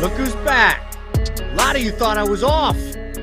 Look who's back. A lot of you thought I was off.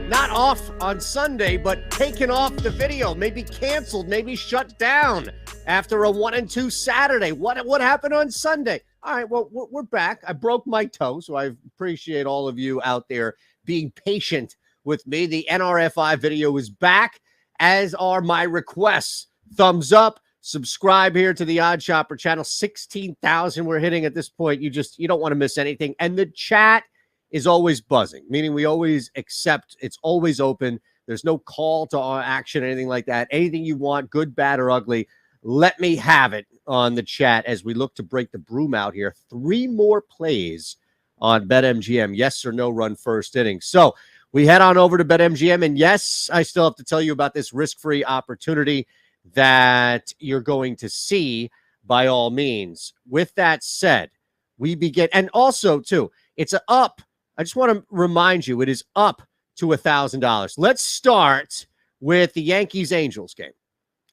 Not off on Sunday, but taken off the video. Maybe canceled, maybe shut down after a 1-2 Saturday. What happened on Sunday? All right, well, we're back. I broke my toe, so I appreciate all of you out there being patient with me. The NRFI video is back, as are my requests. Thumbs up. Subscribe here to the Odd Shopper channel. 16,000 we're hitting at this point. You don't want to miss anything. And the chat is always buzzing, meaning we always accept. It's always open. There's no call to action, anything like that. Anything you want, good, bad, or ugly, let me have it on the chat as we look to break the broom out here. 3 more plays on BetMGM. Yes or no run first inning. So we head on over to BetMGM. And yes, I still have to tell you about this risk-free opportunity that you're going to see by all means. With that said, we begin. And also, too, it's up. I just want to remind you, it is up to $1,000. Let's start with the Yankees-Angels game.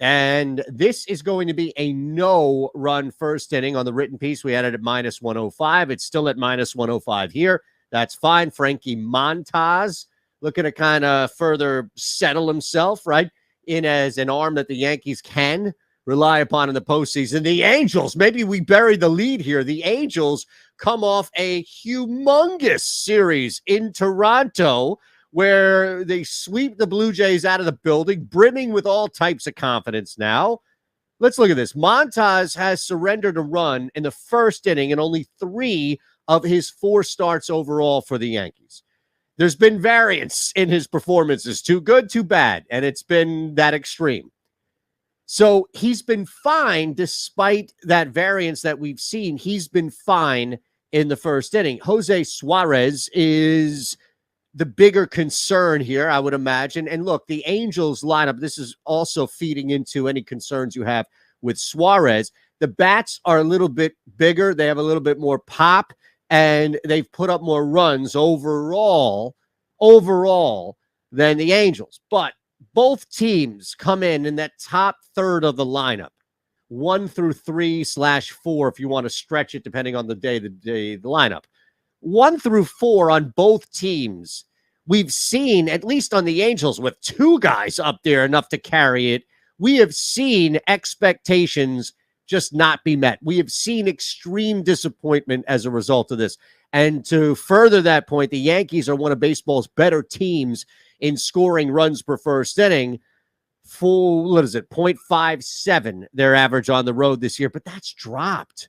And this is going to be a no-run first inning on the written piece. We had it at minus 105. It's still at minus 105 here. That's fine. Frankie Montas looking to kind of further settle himself, right, in as an arm that the Yankees can rely upon in the postseason. The Angels, maybe we bury the lead here. The Angels come off a humongous series in Toronto where they sweep the Blue Jays out of the building, brimming with all types of confidence now. Let's look at this. Montas has surrendered a run in the first inning in only 3 of his 4 starts overall for the Yankees. There's been variance in his performances, too good, too bad, and it's been that extreme. So he's been fine despite that variance that we've seen. He's been fine in the first inning. Jose Suarez is the bigger concern here, I would imagine. And look, the Angels lineup, this is also feeding into any concerns you have with Suarez. The bats are a little bit bigger. They have a little bit more pop. And they've put up more runs overall than the Angels. But both teams come in that top third of the lineup, 1 through 3/4, if you want to stretch it, depending on the day, the lineup. 1 through 4 on both teams. We've seen, at least on the Angels, with 2 guys up there enough to carry it, we have seen expectations just not be met. We have seen extreme disappointment as a result of this. And to further that point, the Yankees are one of baseball's better teams in scoring runs per first inning. Full, 0.57, their average on the road this year, but that's dropped.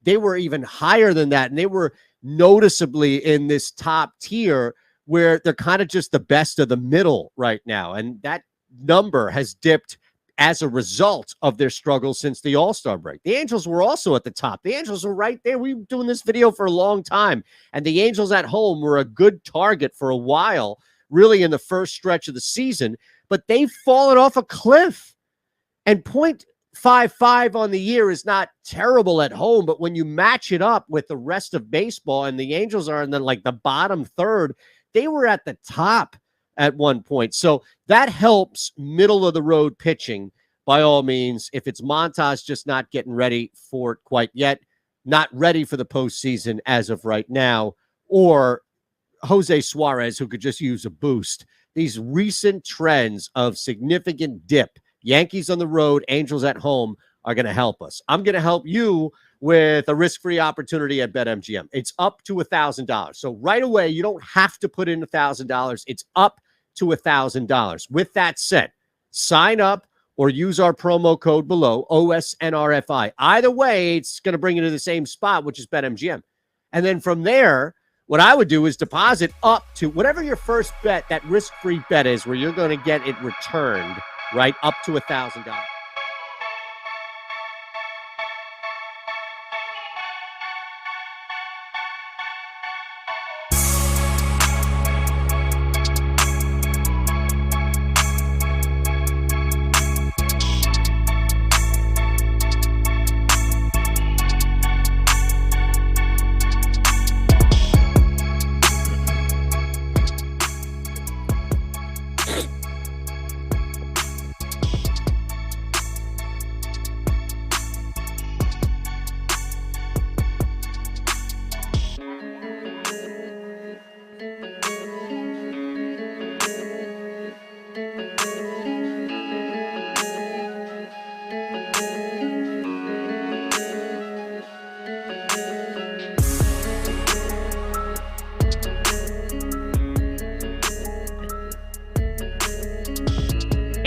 They were even higher than that, and they were noticeably in this top tier where they're kind of just the best of the middle right now. And that number has dipped as a result of their struggles since the All-Star break. The Angels were also at the top. The Angels were right there. We've been doing this video for a long time, and the Angels at home were a good target for a while, really in the first stretch of the season, but they've fallen off a cliff. And 0.55 on the year is not terrible at home, but when you match it up with the rest of baseball, and the Angels are in the bottom third, they were at the top at one point. So that helps middle of the road pitching by all means. If it's Montas just not getting ready for it quite yet, not ready for the postseason as of right now, or Jose Suarez, who could just use a boost. These recent trends of significant dip, Yankees on the road, Angels at home, are going to help us. I'm going to help you with a risk-free opportunity at BetMGM. It's up to $1,000. So right away, you don't have to put in $1,000. It's up to $1,000. With that said, sign up or use our promo code below, OSNRFI. Either way, it's going to bring you to the same spot, which is BetMGM. And then from there, what I would do is deposit up to whatever your first bet, that risk-free bet is, where you're going to get it returned, right, up to $1,000.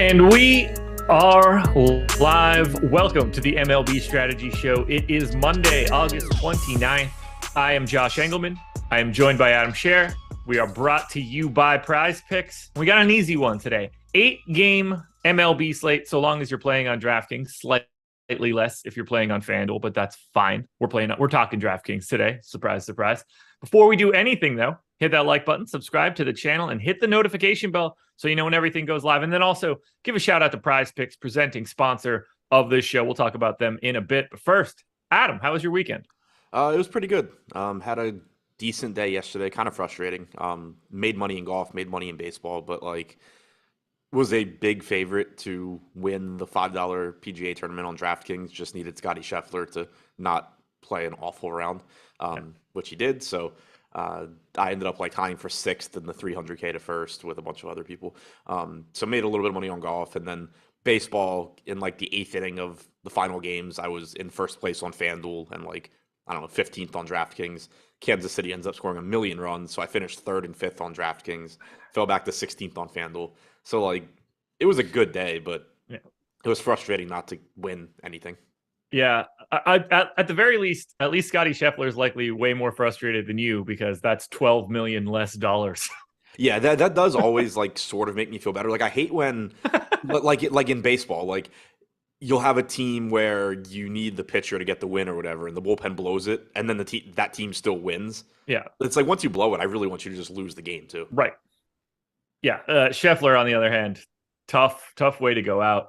And we are live. Welcome to the MLB Strategy Show. It is Monday, August 29th. I am Josh Engleman. I am joined by Adam Scherer. We are brought to you by PrizePicks. We got an easy one today. 8-game MLB slate, so long as you're playing on DraftKings. Slightly less if you're playing on FanDuel, but that's fine. We're talking DraftKings today. Surprise, surprise. Before we do anything, though, hit that like button, subscribe to the channel, and hit the notification bell so you know when everything goes live. And then also give a shout out to PrizePicks, presenting sponsor of this show. We'll talk about them in a bit. But first, Adam, how was your weekend? It was pretty good. Had a decent day yesterday. Kind of frustrating. Made money in golf, made money in baseball, but was a big favorite to win the $5 PGA tournament on DraftKings. Just needed Scotty Scheffler to not play an awful round, which he did. So I ended up tying for sixth in the 300K to first with a bunch of other people. So made a little bit of money on golf, and then baseball in the eighth inning of the final games. I was in first place on FanDuel and 15th on DraftKings. Kansas City ends up scoring 1 million runs, so I finished third and fifth on DraftKings. Fell back to 16th on FanDuel. So it was a good day, but it was frustrating not to win anything. Yeah, at the very least, at least Scotty Scheffler is likely way more frustrated than you because that's $12 million less dollars. Yeah, that does always sort of make me feel better. I hate when, in baseball, you'll have a team where you need the pitcher to get the win or whatever, and the bullpen blows it, and then that team still wins. Yeah, it's once you blow it, I really want you to just lose the game too. Right. Yeah, Scheffler on the other hand, tough way to go out.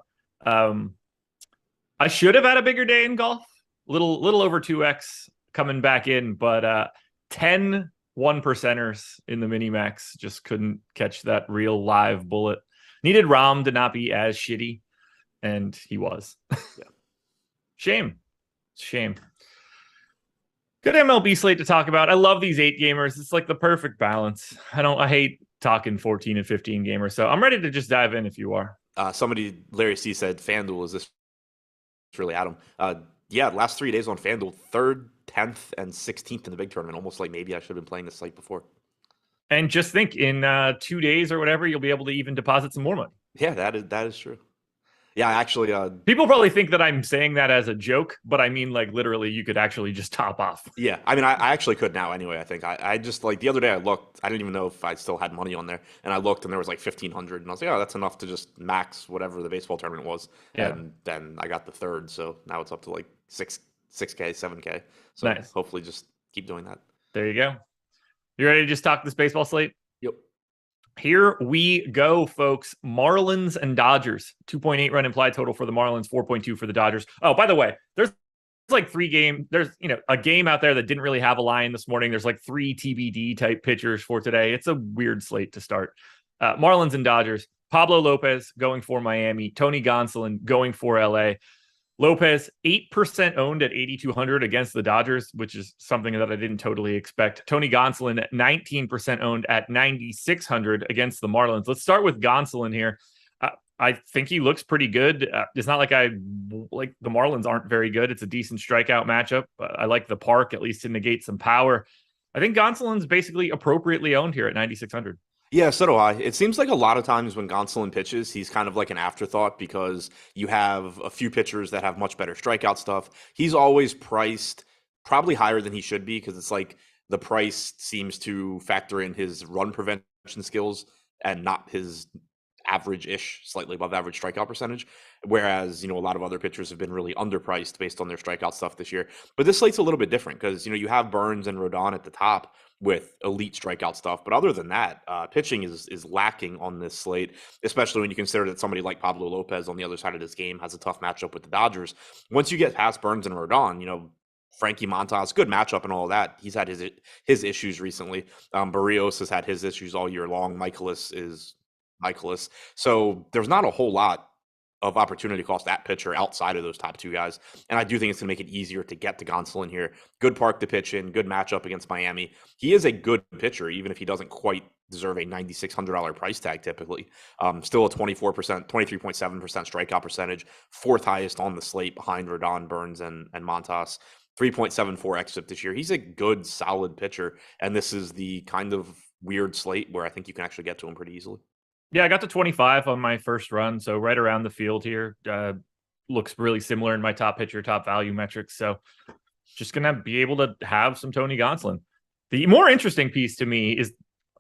I should have had a bigger day in golf, little over 2x coming back in, but 10 1%ers in the mini-max just couldn't catch that real live bullet. Needed Rahm to not be as shitty, and he was. Yeah. Shame. Good MLB slate to talk about. I love these 8-gamers. It's the perfect balance. I hate talking 14 and 15 gamers, so I'm ready to just dive in if you are. Larry C said, FanDuel, is this really Adam? Last 3 days on FanDuel, 3rd, 10th, and 16th in the big tournament. Almost maybe I should have been playing this site before. And just think, in 2 days or whatever, you'll be able to even deposit some more money. Yeah, that is true. Yeah, actually, people probably think that I'm saying that as a joke, but I mean, literally, you could actually just top off. Yeah, I mean, I actually could now anyway. I think I just the other day I looked, I didn't even know if I still had money on there, and I looked and there was 1,500, and I was like, oh, that's enough to just max whatever the baseball tournament was. Yeah. And then I got the third, so now it's up to 6K, 7K. So nice. Hopefully, just keep doing that. There you go. You ready to just talk this baseball slate? Yep. Here we go, folks. Marlins and Dodgers. 2.8 run implied total for the Marlins, 4.2 for the Dodgers. Oh, by the way, there's 3 games. There's, a game out there that didn't really have a line this morning. There's 3 TBD type pitchers for today. It's a weird slate to start. Marlins and Dodgers. Pablo Lopez going for Miami. Tony Gonsolin going for LA. Lopez, 8% owned at 8,200 against the Dodgers, which is something that I didn't totally expect. Tony Gonsolin, 19% owned at 9,600 against the Marlins. Let's start with Gonsolin here. I think he looks pretty good. It's not the Marlins aren't very good. It's a decent strikeout matchup. I like the park, at least to negate some power. I think Gonsolin's basically appropriately owned here at 9,600. Yeah, so do I. It seems like a lot of times when Gonsolin pitches, he's kind of an afterthought because you have a few pitchers that have much better strikeout stuff. He's always priced probably higher than he should be because it's the price seems to factor in his run prevention skills and not his average-ish, slightly above average strikeout percentage. Whereas, a lot of other pitchers have been really underpriced based on their strikeout stuff this year. But this slate's a little bit different because, you have Burns and Rodon at the top with elite strikeout stuff. But other than that, pitching is lacking on this slate, especially when you consider that somebody like Pablo Lopez on the other side of this game has a tough matchup with the Dodgers. Once you get past Burns and Rodon, Frankie Montas, good matchup and all of that. He's had his issues recently. Barrios has had his issues all year long. Michaelis is Michaelis. So there's not a whole lot of opportunity cost that pitcher outside of those top 2 guys. And I do think it's going to make it easier to get to Gonsolin here. Good park to pitch in, good matchup against Miami. He is a good pitcher, even if he doesn't quite deserve a $9,600 price tag typically. Still a 23.7% strikeout percentage, 4th highest on the slate behind Rodon, Burns, and Montas. 3.74 xFIP this year. He's a good, solid pitcher. And this is the kind of weird slate where I think you can actually get to him pretty easily. Yeah, I got to 25 on my first run, so right around the field here. Looks really similar in my top pitcher, top value metrics. So just gonna be able to have some Tony Gonsolin. The more interesting piece to me is,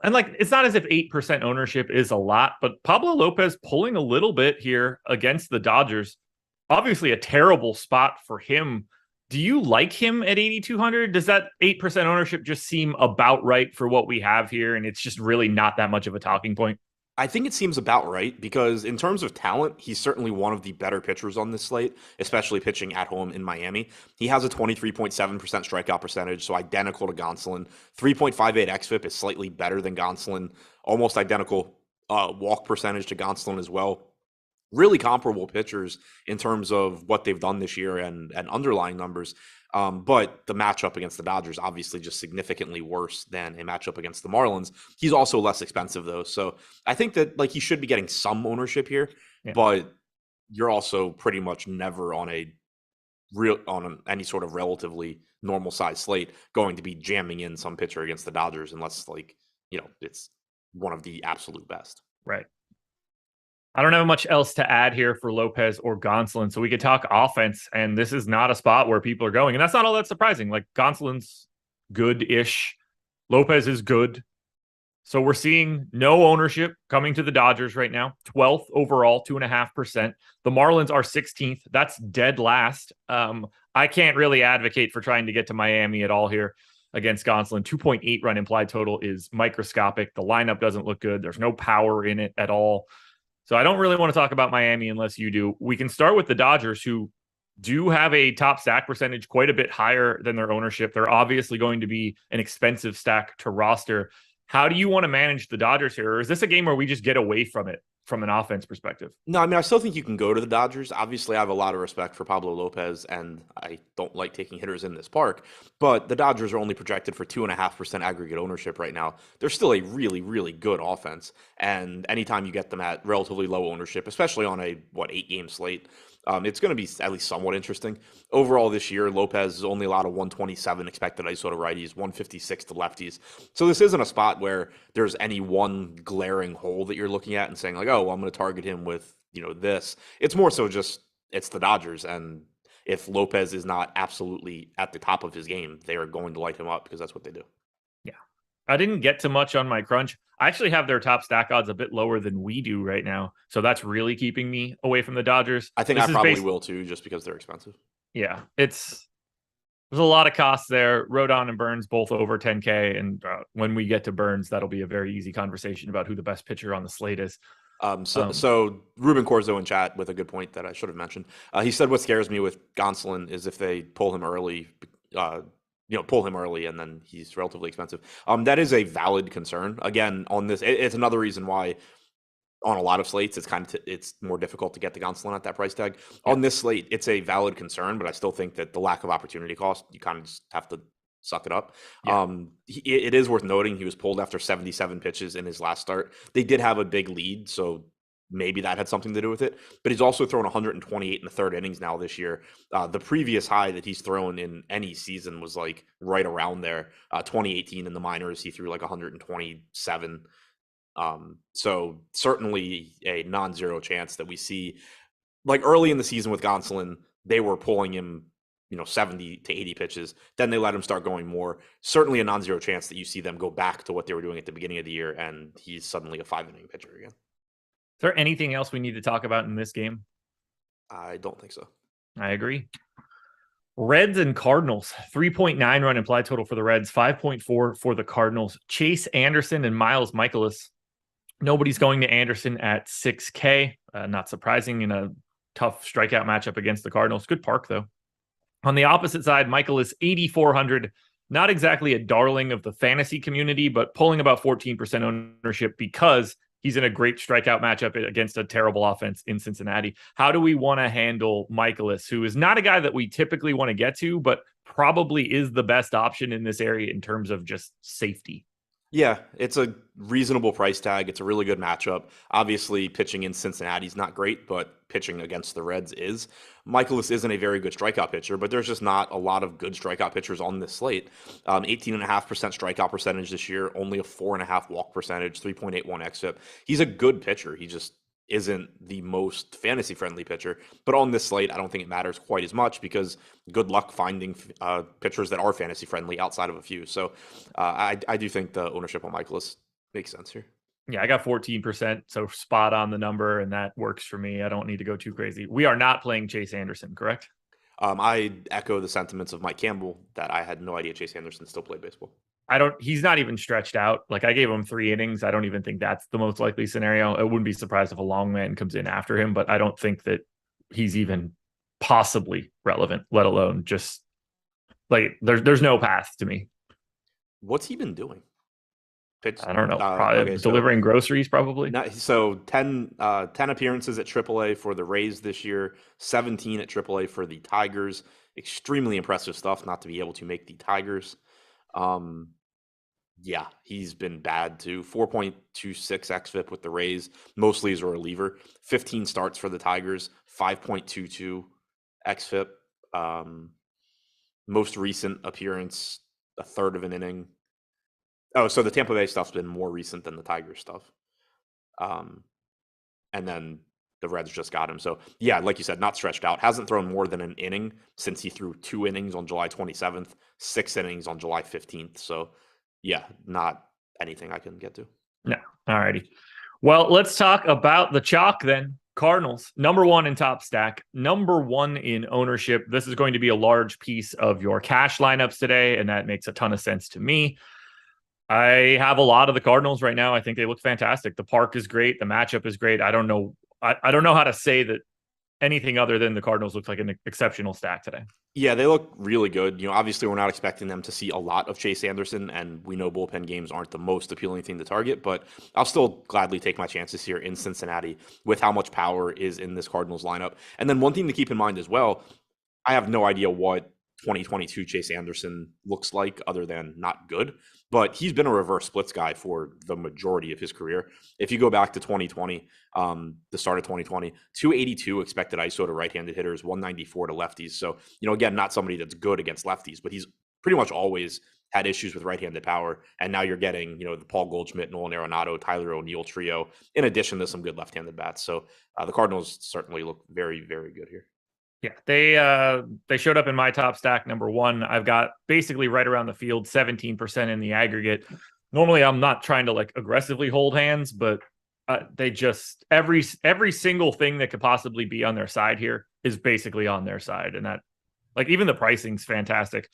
and like, it's not as if 8% ownership is a lot, but Pablo Lopez pulling a little bit here against the Dodgers. Obviously a terrible spot for him. Do you like him at 8,200? Does that 8% ownership just seem about right for what we have here? And it's just really not that much of a talking point? I think it seems about right because in terms of talent, he's certainly one of the better pitchers on this slate, especially pitching at home in Miami. He has a 23.7% strikeout percentage, so identical to Gonsolin. 3.58 xFIP is slightly better than Gonsolin, almost identical walk percentage to Gonsolin as well. Really comparable pitchers in terms of what they've done this year and underlying numbers. But the matchup against the Dodgers obviously just significantly worse than a matchup against the Marlins. He's also less expensive though. So I think that like he should be getting some ownership here, but you're also pretty much never on any sort of relatively normal size slate going to be jamming in some pitcher against the Dodgers unless like, it's one of the absolute best. Right. I don't have much else to add here for Lopez or Gonsolin, so we could talk offense, and this is not a spot where people are going, and that's not all that surprising. Like, Gonsolin's good-ish. Lopez is good. So we're seeing no ownership coming to the Dodgers right now. 12th overall, 2.5%. The Marlins are 16th. That's dead last. I can't really advocate for trying to get to Miami at all here against Gonsolin. 2.8 run implied total is microscopic. The lineup doesn't look good. There's no power in it at all. So I don't really want to talk about Miami unless you do. We can start with the Dodgers, who do have a top stack percentage quite a bit higher than their ownership. They're obviously going to be an expensive stack to roster. How do you want to manage the Dodgers here? Or is this a game where we just get away from it from an offense perspective? No, I mean, I still think you can go to the Dodgers. Obviously, I have a lot of respect for Pablo Lopez, and I don't like taking hitters in this park. But the Dodgers are only projected for 2.5% aggregate ownership right now. They're still a really, really good offense. And anytime you get them at relatively low ownership, especially on a, 8-game slate, it's going to be at least somewhat interesting. Overall this year, Lopez is only allowed a 127 expected ISO to righties, 156 to lefties. So this isn't a spot where there's any one glaring hole that you're looking at and saying like, oh, well, I'm going to target him with, this. It's more so just it's the Dodgers. And if Lopez is not absolutely at the top of his game, they are going to light him up because that's what they do. Yeah. I didn't get to much on my crunch. I actually have their top stack odds a bit lower than we do right now. So that's really keeping me away from the Dodgers. I think I probably will too, just because they're expensive. Yeah, there's a lot of costs there. Rodon and Burns both over 10K. And when we get to Burns, that'll be a very easy conversation about who the best pitcher on the slate is. So Ruben Corzo in chat with a good point that I should have mentioned. He said what scares me with Gonsolin is if they pull him early, and then he's relatively expensive. That is a valid concern. Again, on this, it's another reason why on a lot of slates, it's more difficult to get the Gonsolin at that price tag. Yeah. On this slate, it's a valid concern, but I still think that the lack of opportunity cost, you kind of just have to suck it up. Yeah. It is worth noting he was pulled after 77 pitches in his last start. They did have a big lead, so maybe that had something to do with it. But he's also thrown 128 in the third innings now this year. The previous high that he's thrown in any season was like right around there. 2018 in the minors, he threw like 127. So certainly a non-zero chance that we see, like early in the season with Gonsolin, they were pulling him, 70 to 80 pitches. Then they let him start going more. Certainly a non-zero chance that you see them go back to what they were doing at the beginning of the year, and he's suddenly a 5-inning pitcher again. Is there anything else we need to talk about in this game? I don't think so. I agree. Reds and Cardinals, 3.9 run implied total for the Reds, 5.4 for the Cardinals. Chase Anderson and Miles Michaelis. Nobody's going to Anderson at 6K. Not surprising in a tough strikeout matchup against the Cardinals. Good park, though. On the opposite side, Michaelis, 8,400. Not exactly a darling of the fantasy community, but pulling about 14% ownership because he's in a great strikeout matchup against a terrible offense in Cincinnati. How do we want to handle Michaelis, who is not a guy that we typically want to get to, but probably is the best option in this area in terms of just safety? Yeah, it's a reasonable price tag. It's a really good matchup. Obviously, pitching in Cincinnati is not great, but pitching against the Reds is. Michaelis isn't a very good strikeout pitcher, but there's just not a lot of good strikeout pitchers on this slate. 18.5% strikeout percentage this year, only a 4.5 walk percentage, 3.81 xFIP. He's a good pitcher. He just isn't the most fantasy friendly pitcher. But on this slate, I don't think it matters quite as much because good luck finding pitchers that are fantasy friendly outside of a few. So I do think the ownership on Michaelis makes sense here. Yeah, I got 14%, so spot on the number, and that works for me. I don't need to go too crazy. We are not playing Chase Anderson, correct? I echo the sentiments of Mike Campbell that I had no idea Chase Anderson still played baseball. He's not even stretched out. Like, I gave him 3 innings. I don't even think that's the most likely scenario. I wouldn't be surprised if a long man comes in after him, but I don't think that he's even possibly relevant, let alone just like there's no path to me. What's he been doing? I don't know. Probably delivering groceries, probably. So 10 appearances at AAA for the Rays this year, 17 at AAA for the Tigers. Extremely impressive stuff not to be able to make the Tigers. Yeah, he's been bad too. 4.26 xFIP with the Rays, mostly as a reliever. 15 starts for the Tigers, 5.22 xFIP. Most recent appearance, a third of an inning. Oh, so the Tampa Bay stuff's been more recent than the Tigers stuff. And then the Reds just got him. So, yeah, like you said, not stretched out. Hasn't thrown more than an inning since he threw 2 innings on July 27th, 6 innings on July 15th. So, yeah, not anything I can get to. No. All righty. Well, let's talk about the chalk then. Cardinals, number 1 in top stack, number 1 in ownership. This is going to be a large piece of your cash lineups today, and that makes a ton of sense to me. I have a lot of the Cardinals right now. I think they look fantastic. The park is great. The matchup is great. I don't know how to say that anything other than the Cardinals looks like an exceptional stack today. Yeah, they look really good. Obviously we're not expecting them to see a lot of Chase Anderson, and we know bullpen games aren't the most appealing thing to target, but I'll still gladly take my chances here in Cincinnati with how much power is in this Cardinals lineup. And then one thing to keep in mind as well, I have no idea what 2022 Chase Anderson looks like other than not good, but he's been a reverse splits guy for the majority of his career. If you go back to 2020, the start of 2020, 282 expected ISO to right-handed hitters, 194 to lefties. So, again, not somebody that's good against lefties, but he's pretty much always had issues with right-handed power. And now you're getting, the Paul Goldschmidt, Nolan Arenado, Tyler O'Neill trio, in addition to some good left-handed bats. So the Cardinals certainly look very, very good here. Yeah, they showed up in my top stack, number 1. I've got basically right around the field, 17% in the aggregate. Normally, I'm not trying to like aggressively hold hands, but they just every single thing that could possibly be on their side here is basically on their side, and that like even the pricing's fantastic.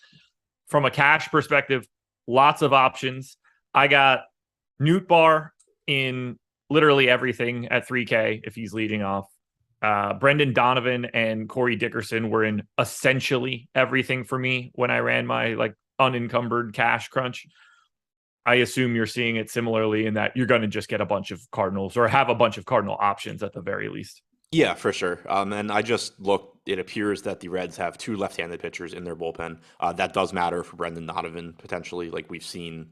From a cash perspective, lots of options. I got Nootbaar in literally everything at 3K if he's leading off. Brendan Donovan and Corey Dickerson were in essentially everything for me when I ran my like unencumbered cash crunch. I assume you're seeing it similarly in that you're going to just get a bunch of Cardinals or have a bunch of Cardinal options at the very least. Yeah, for sure. And I just looked, it appears that the Reds have 2 left-handed pitchers in their bullpen. That does matter for Brendan Donovan, potentially. Like we've seen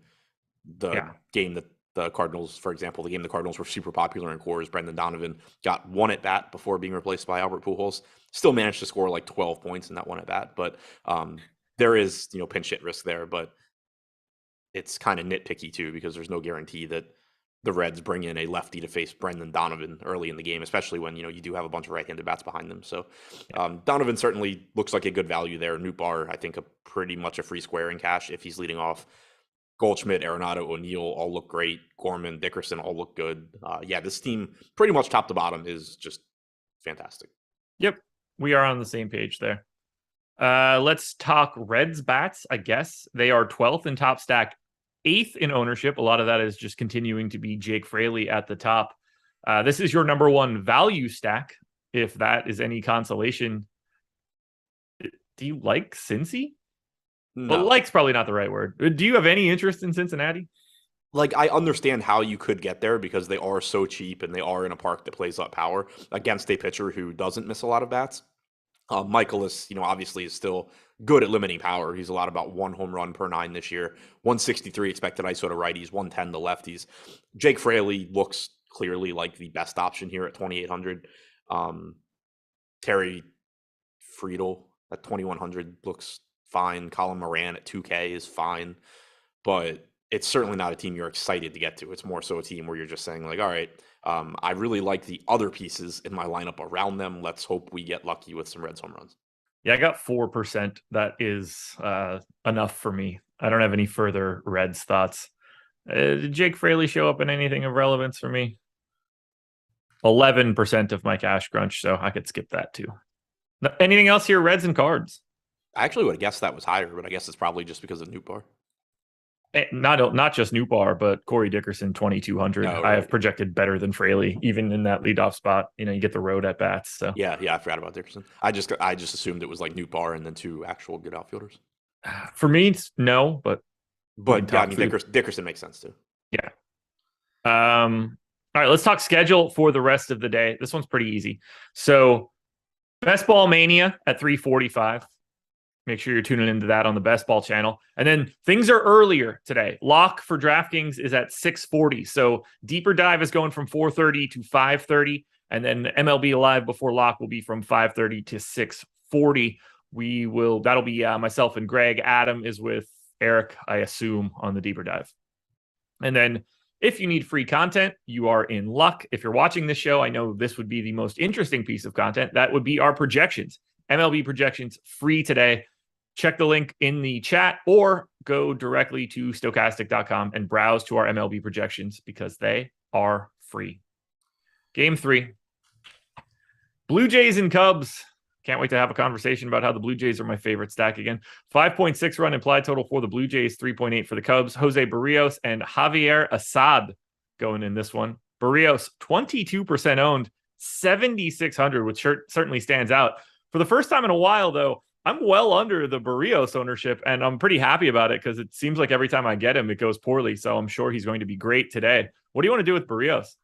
the game that the Cardinals, for example, the game the Cardinals were super popular in Coors, Brendan Donovan got 1 at bat before being replaced by Albert Pujols. Still managed to score like 12 points in that 1 at bat, but there is pinch hit risk there. But it's kind of nitpicky too because there's no guarantee that the Reds bring in a lefty to face Brendan Donovan early in the game, especially when you do have a bunch of right-handed bats behind them. So Donovan certainly looks like a good value there. Nootbaar, I think, pretty much a free square in cash if he's leading off. Goldschmidt, Arenado, O'Neill all look great. Gorman, Dickerson all look good. This team pretty much top to bottom is just fantastic. Yep, we are on the same page there. Let's talk Reds bats, I guess. They are 12th in top stack, 8th in ownership. A lot of that is just continuing to be Jake Fraley at the top. This is your number 1 value stack, if that is any consolation. Do you like Cincy? No. But like's probably not the right word. Do you have any interest in Cincinnati? Like, I understand how you could get there because they are so cheap and they are in a park that plays up power against a pitcher who doesn't miss a lot of bats. Michaelis, obviously is still good at limiting power. He's allowed about 1 home run per 9 this year, 163 expected ISO to righties, 110 to lefties. Jake Fraley looks clearly like the best option here at 2,800. Terry Friedel at 2,100 looks fine. Colin Moran at 2K is fine, but it's certainly not a team you're excited to get to. It's more so a team where you're just saying, like, all right, I really like the other pieces in my lineup around them. Let's hope we get lucky with some Reds home runs. Yeah, I got 4%. That is enough for me. I don't have any further Reds thoughts. Did Jake Fraley show up in anything of relevance for me? 11% of my cash crunch, so I could skip that too. Anything else here, Reds and Cards? I actually would have guessed that was higher, but I guess it's probably just because of Nootbaar. Not just Nootbaar, but Corey Dickerson, 2,200. Oh, right. I have projected better than Fraley, even in that leadoff spot. You get the road at bats. So yeah, I forgot about Dickerson. I just assumed it was like Nootbaar and then 2 actual good outfielders. For me, it's no, but yeah, I mean Dickerson makes sense too. Yeah. All right, let's talk schedule for the rest of the day. This one's pretty easy. So, Best Ball Mania at 3:45. Make sure you're tuning into that on the Best Ball channel. And then things are earlier today. Lock for DraftKings is at 6:40. So, Deeper Dive is going from 4:30 to 5:30. And then MLB Live before lock will be from 5:30 to 6:40. That'll be myself and Greg. Adam is with Eric, I assume, on the Deeper Dive. And then if you need free content, you are in luck. If you're watching this show, I know this would be the most interesting piece of content. That would be our projections. MLB projections free today. Check the link in the chat or go directly to stokastic.com and browse to our MLB projections because they are free. Game 3. Blue Jays and Cubs. Can't wait to have a conversation about how the Blue Jays are my favorite stack again. 5.6 run implied total for the Blue Jays, 3.8 for the Cubs. Jose Barrios and Javier Assad going in this one. Barrios, 22% owned, 7,600, which certainly stands out. For the first time in a while, though, I'm well under the Barrios ownership, and I'm pretty happy about it because it seems like every time I get him, it goes poorly. So I'm sure he's going to be great today. What do you want to do with Barrios?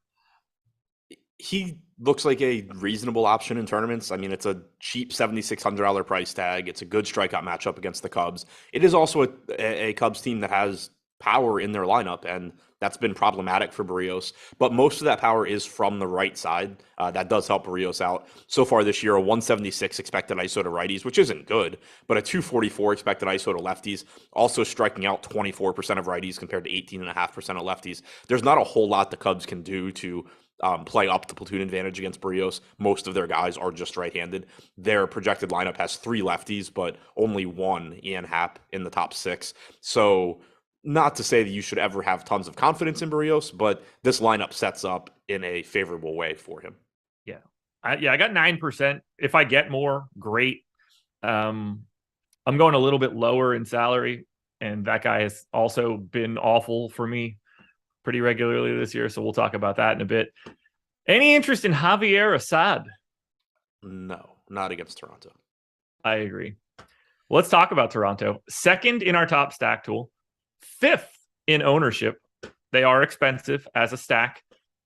He looks like a reasonable option in tournaments. I mean, it's a cheap $7,600 price tag. It's a good strikeout matchup against the Cubs. It is also a Cubs team that has power in their lineup, and that's been problematic for Barrios. But most of that power is from the right side. That does help Barrios out. So far this year, a 176 expected ISO to righties, which isn't good, but a 244 expected ISO to lefties, also striking out 24% of righties compared to 18.5% of lefties. There's not a whole lot the Cubs can do to play up the platoon advantage against Barrios. Most of their guys are just right-handed. Their projected lineup has 3 lefties, but only 1 Ian Happ in the top 6. So not to say that you should ever have tons of confidence in Barrios, but this lineup sets up in a favorable way for him. Yeah. I got 9%. If I get more, great. I'm going a little bit lower in salary, and that guy has also been awful for me pretty regularly this year, so we'll talk about that in a bit. Any interest in Javier Assad? No, not against Toronto. I agree. Let's talk about Toronto. 2nd in our top stack tool, 5th in ownership. They are expensive as a stack.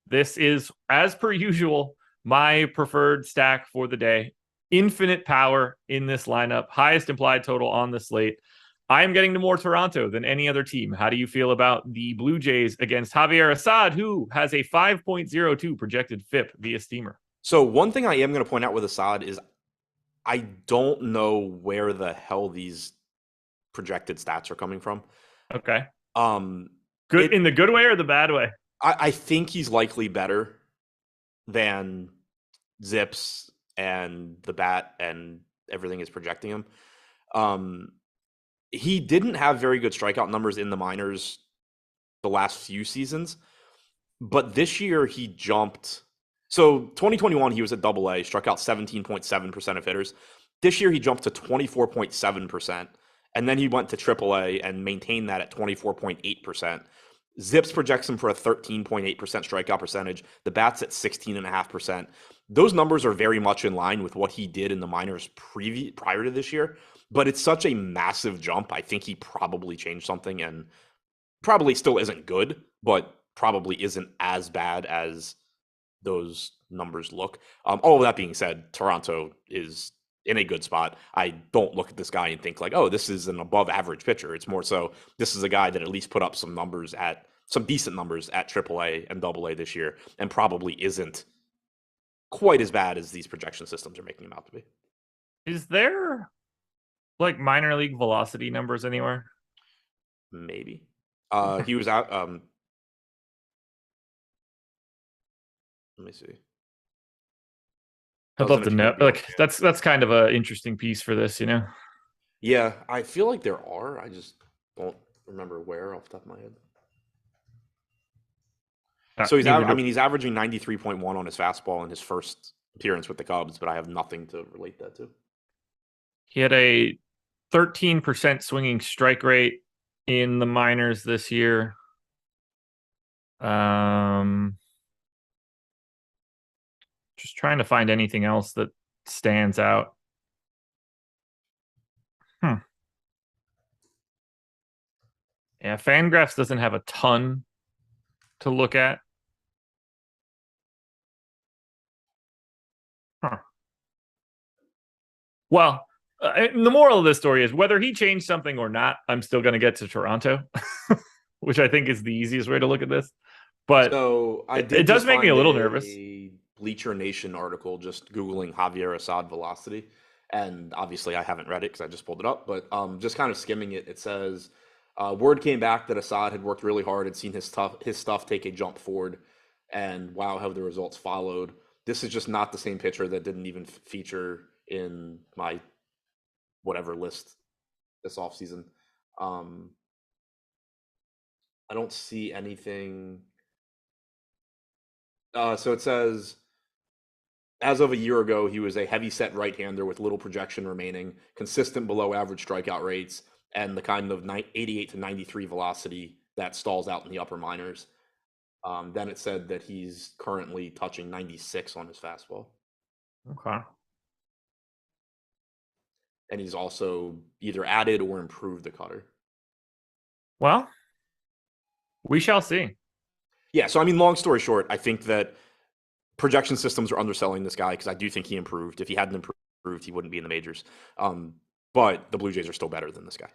This is, as per usual, my preferred stack for the day. Infinite power in this lineup. Highest implied total on the slate. I am getting to more Toronto than any other team. How do you feel about the Blue Jays against Javier Assad, who has a 5.02 projected FIP via Steamer? So one thing I am going to point out with Assad is I don't know where the hell these projected stats are coming from. Okay. Good in the good way or the bad way? I think he's likely better than Zips and the bat and everything is projecting him. He didn't have very good strikeout numbers in the minors the last few seasons, but this year he jumped. So 2021, he was at AA, struck out 17.7% of hitters. This year he jumped to 24.7%, and then he went to AAA and maintained that at 24.8%. Zips projects him for a 13.8% strikeout percentage. The bat's at 16.5%. Those numbers are very much in line with what he did in the minors prior to this year. But it's such a massive jump. I think he probably changed something and probably still isn't good, but probably isn't as bad as those numbers look. All of that being said, Toronto is in a good spot. I don't look at this guy and think like, oh, this is an above average pitcher. It's more so this is a guy that at least put up some decent numbers at AAA and AA this year, and probably isn't quite as bad as these projection systems are making him out to be. Is there like minor league velocity numbers anywhere? Maybe. He was out. Let me see. I'd love to know. Like that's kind of an interesting piece for this, Yeah, I feel like there are. I just don't remember where off the top of my head. So he's averaging 93.1 on his fastball in his first appearance with the Cubs, but I have nothing to relate that to. He had a 13% swinging strike rate in the minors this year. Just trying to find anything else that stands out. Yeah, Fangraphs doesn't have a ton to look at. Well, the moral of this story is whether he changed something or not, I'm still going to get to Toronto, which I think is the easiest way to look at this. But so it does make me a little nervous. Bleacher Nation article just Googling Javier Assad velocity. And obviously I haven't read it because I just pulled it up, but just kind of skimming it, it says word came back that Assad had worked really hard, had seen his stuff take a jump forward, and wow, how the results followed. This is just not the same pitcher that didn't even feature in my whatever list this offseason. I don't see anything. So it says, as of a year ago, he was a heavy-set right-hander with little projection remaining, consistent below-average strikeout rates, and the kind of 88 to 93 velocity that stalls out in the upper minors. Then it said that he's currently touching 96 on his fastball. Okay. And he's also either added or improved the cutter. Well, we shall see. Yeah, so I mean, long story short, I think that projection systems are underselling this guy because I do think he improved. If he hadn't improved, he wouldn't be in the majors. But the Blue Jays are still better than this guy.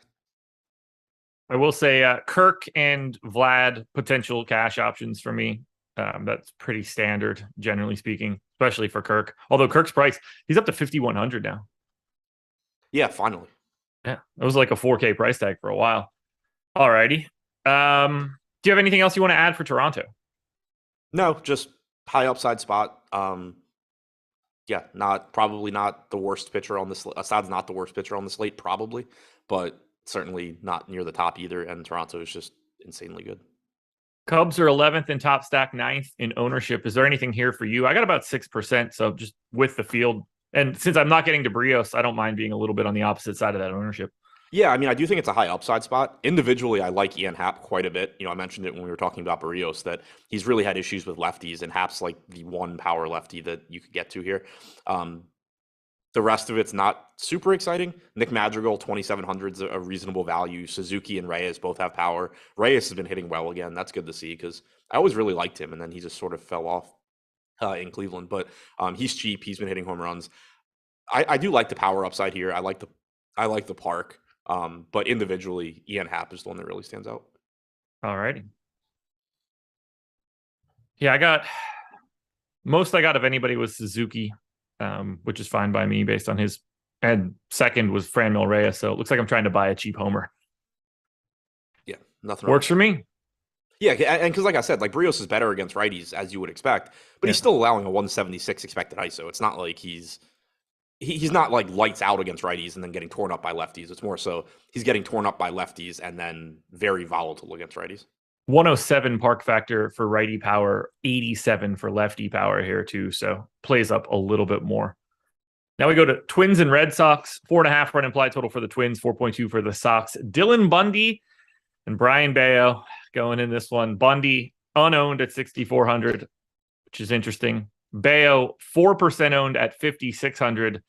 I will say Kirk and Vlad, potential cash options for me. That's pretty standard, generally speaking, especially for Kirk. Although Kirk's price, he's up to 5,100 now. Yeah, finally. Yeah, it was like a 4K price tag for a while. All righty. Do you have anything else you want to add for Toronto? No, just high upside spot. Yeah, probably not the worst pitcher on the slate. Assad's not the worst pitcher on the slate, probably, but certainly not near the top either. And Toronto is just insanely good. Cubs are 11th in top stack, 9th in ownership. Is there anything here for you? I got about 6%, so just with the field. And since I'm not getting to Brios, I don't mind being a little bit on the opposite side of that ownership. Yeah, I mean, I do think it's a high upside spot. Individually, I like Ian Happ quite a bit. I mentioned it when we were talking about Barrios that he's really had issues with lefties, and Happ's like the one power lefty that you could get to here. The rest of it's not super exciting. Nick Madrigal, 2,700 is a reasonable value. Suzuki and Reyes both have power. Reyes has been hitting well again. That's good to see because I always really liked him, and then he just sort of fell off in Cleveland. But he's cheap. He's been hitting home runs. I do like the power upside here. I like the park. But individually, Ian Happ is the one that really stands out. All righty. Yeah, I got of anybody was Suzuki, which is fine by me based on his, and second was Franmil Reyes. So it looks like I'm trying to buy a cheap homer. Yeah, nothing works for me. Yeah, and because like I said, like Brios is better against righties as you would expect, but he's still allowing a 176 expected ISO. It's not like he's not like lights out against righties and then getting torn up by lefties. It's more so he's getting torn up by lefties and then very volatile against righties. 107 park factor for righty power, 87 for lefty power here too. So plays up a little bit more. Now we go to Twins and Red Sox. 4.5 run implied total for the Twins, 4.2 for the Sox. Dylan Bundy and Brian Bayo going in this one. Bundy unowned at 6,400, which is interesting. Bayo 4% owned at 5,600.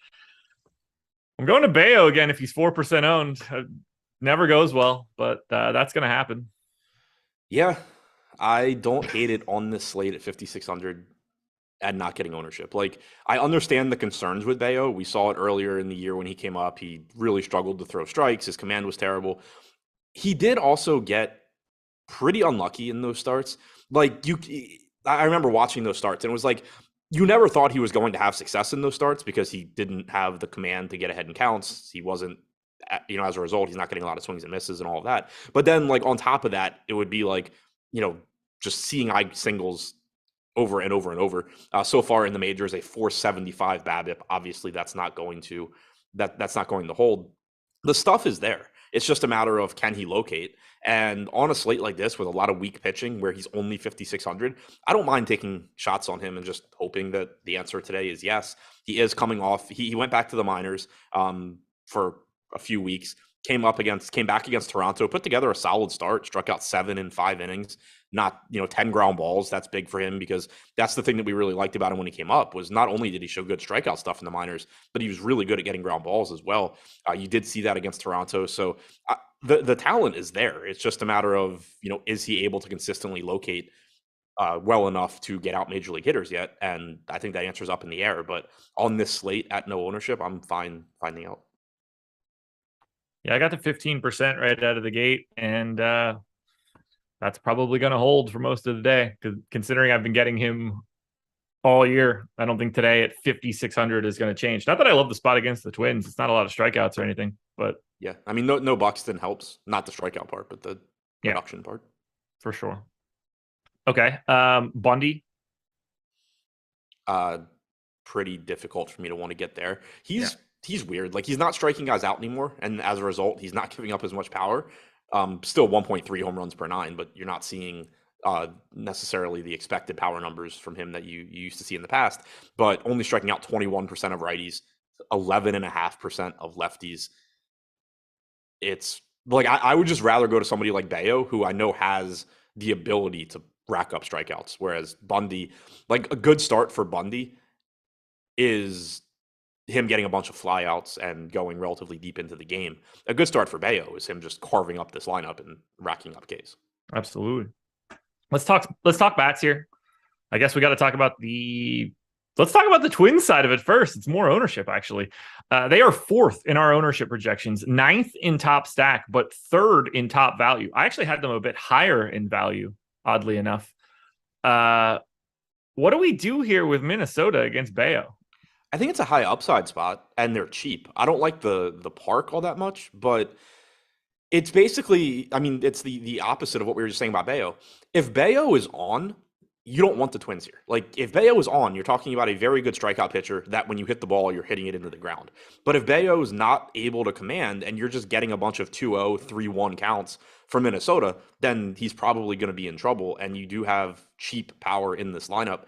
I'm going to Bayo again if he's 4% owned. Never goes well, but that's going to happen. Yeah, I don't hate it on this slate at 5,600. and not getting ownership. Like, I understand the concerns with Bayo. We saw it earlier in the year when he came up. He really struggled to throw strikes. His command was terrible. He did also get pretty unlucky in those starts. Like, I remember watching those starts, and it was like, you never thought he was going to have success in those starts because he didn't have the command to get ahead in counts. He wasn't, as a result, he's not getting a lot of swings and misses and all of that. But then, like, on top of that, it would be like, just seeing eye singles over and over and over. So far in the majors, a 475 BABIP. Obviously, that's not going to hold. The stuff is there. It's just a matter of, can he locate? And on a slate like this with a lot of weak pitching where he's only 5,600, I don't mind taking shots on him and just hoping that the answer today is yes. He is coming off. He went back to the minors for a few weeks, came back against Toronto, put together a solid start, struck out 7 in 5 innings, not 10 ground balls. That's big for him because that's the thing that we really liked about him when he came up, was not only did he show good strikeout stuff in the minors, but he was really good at getting ground balls as well. You did see that against Toronto. So the talent is there. It's just a matter of, is he able to consistently locate well enough to get out major league hitters yet? And I think that answer's up in the air. But on this slate at no ownership, I'm fine finding out. Yeah, I got to 15% right out of the gate, and that's probably going to hold for most of the day, considering I've been getting him all year. I don't think today at 5,600 is going to change. Not that I love the spot against the Twins. It's not a lot of strikeouts or anything, but yeah, I mean, no Buxton helps. Not the strikeout part, but the production part. For sure. Okay. Bundy. Pretty difficult for me to want to get there. He's weird. Like, he's not striking guys out anymore, and as a result, he's not giving up as much power. Still 1.3 home runs per 9, but you're not seeing necessarily the expected power numbers from him that you used to see in the past. But only striking out 21% of righties, 11.5% of lefties. It's like, I would just rather go to somebody like Bayo, who I know has the ability to rack up strikeouts, whereas Bundy, like, a good start for Bundy is him getting a bunch of flyouts and going relatively deep into the game. A good start for Bayo is him just carving up this lineup and racking up Ks. Absolutely. Let's talk bats here. I guess we got to talk about let's talk about the Twins side of it first. It's more ownership, actually. They are 4th in our ownership projections, 9th in top stack, but 3rd in top value. I actually had them a bit higher in value, oddly enough. What do we do here with Minnesota against Bayo? I think it's a high upside spot, and they're cheap. I don't like the park all that much, but it's basically, I mean, it's the opposite of what we were just saying about Bayo. If Bayo is on, you don't want the Twins here. Like, if Bayo is on, you're talking about a very good strikeout pitcher that when you hit the ball, you're hitting it into the ground. But if Bayo is not able to command and you're just getting a bunch of 2-0, 3-1 counts from Minnesota, then he's probably going to be in trouble. And you do have cheap power in this lineup.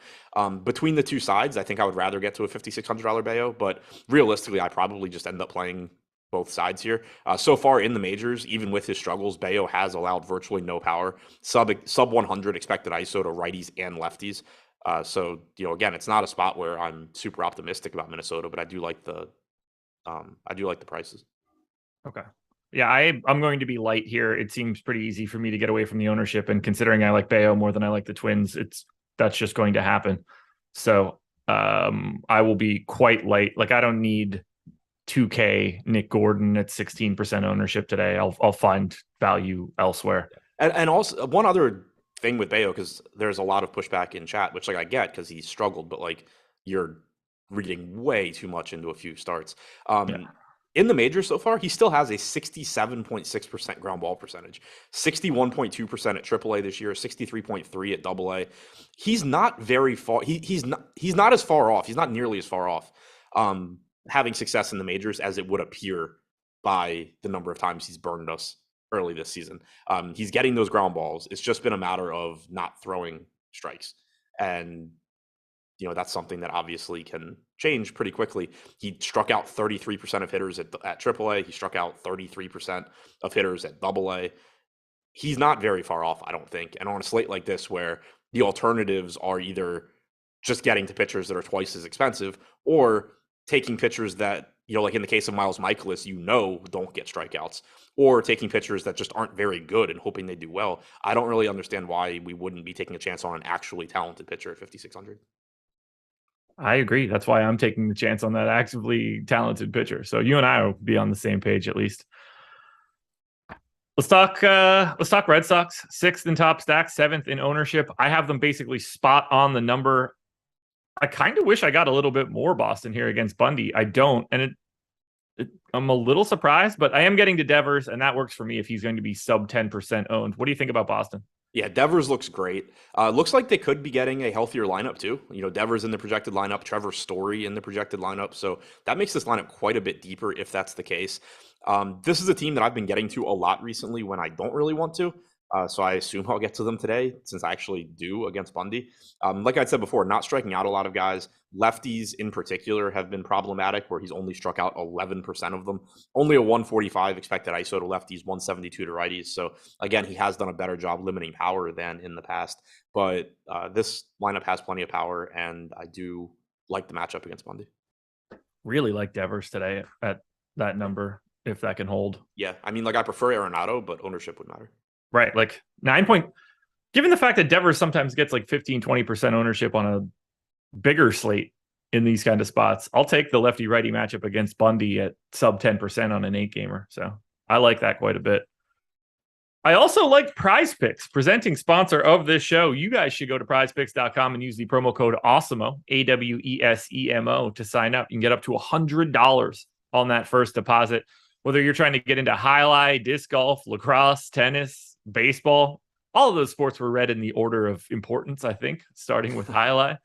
Between the two sides, I think I would rather get to a $5,600 Bayo, but realistically, I probably just end up playing both sides here. So far in the majors, even with his struggles, Bayo has allowed virtually no power, sub 100 expected ISO to righties and lefties. So, again, it's not a spot where I'm super optimistic about Minnesota, but I do like the prices. Okay. Yeah, I'm going to be light here. It seems pretty easy for me to get away from the ownership, and considering I like Bayo more than I like the Twins, that's just going to happen. So I will be quite light. Like, I don't need 2K Nick Gordon at 16% ownership today. I'll find value elsewhere. And also one other thing with Bayo, because there's a lot of pushback in chat, which, like, I get because he's struggled, but, like, you're reading way too much into a few starts. In the majors so far, he still has a 67.6% ground ball percentage, 61.2% at AAA this year, 63.3 at AA. He's not very far. He's not as far off. He's not nearly as far off having success in the majors as it would appear by the number of times he's burned us early this season. He's getting those ground balls. It's just been a matter of not throwing strikes. And that's something that obviously can change pretty quickly. He struck out 33% of hitters at AAA. He struck out 33% of hitters at AA. He's not very far off, I don't think. And on a slate like this, where the alternatives are either just getting to pitchers that are twice as expensive, or taking pitchers that, like in the case of Miles Michaelis, don't get strikeouts, or taking pitchers that just aren't very good and hoping they do well. I don't really understand why we wouldn't be taking a chance on an actually talented pitcher at 5,600. I agree. That's why I'm taking the chance on that actively talented pitcher. So you and I will be on the same page at least. Let's talk Red Sox. 6th in top stack, 7th in ownership. I have them basically spot on the number. I kind of wish I got a little bit more Boston here against Bundy. I don't, and I'm a little surprised, but I am getting to Devers, and that works for me if he's going to be sub 10% owned. What do you think about Boston? Yeah, Devers looks great. Looks like they could be getting a healthier lineup too. Devers in the projected lineup, Trevor Story in the projected lineup. So that makes this lineup quite a bit deeper if that's the case. This is a team that I've been getting to a lot recently when I don't really want to. So I assume I'll get to them today since I actually do against Bundy. Like I said before, not striking out a lot of guys. Lefties in particular have been problematic where he's only struck out 11% of them. Only a 145 expected ISO to lefties, 172 to righties. So again, he has done a better job limiting power than in the past. But this lineup has plenty of power, and I do like the matchup against Bundy. Really like Devers today at that number, if that can hold. Yeah, I mean, I prefer Arenado, but ownership would matter. Right, like 9 given the fact that Devers sometimes gets like 15-20% ownership on a bigger slate in these kind of spots, I'll take the lefty-righty matchup against Bundy at sub 10% on an 8-gamer. So I like that quite a bit. I also like PrizePicks, presenting sponsor of this show. You guys should go to prizepicks.com and use the promo code AWESEMO, AWESEMO, to sign up. You can get up to $100 on that first deposit. Whether you're trying to get into highlight, disc golf, lacrosse, tennis, baseball, all of those sports were read in the order of importance, I think, starting with highlight.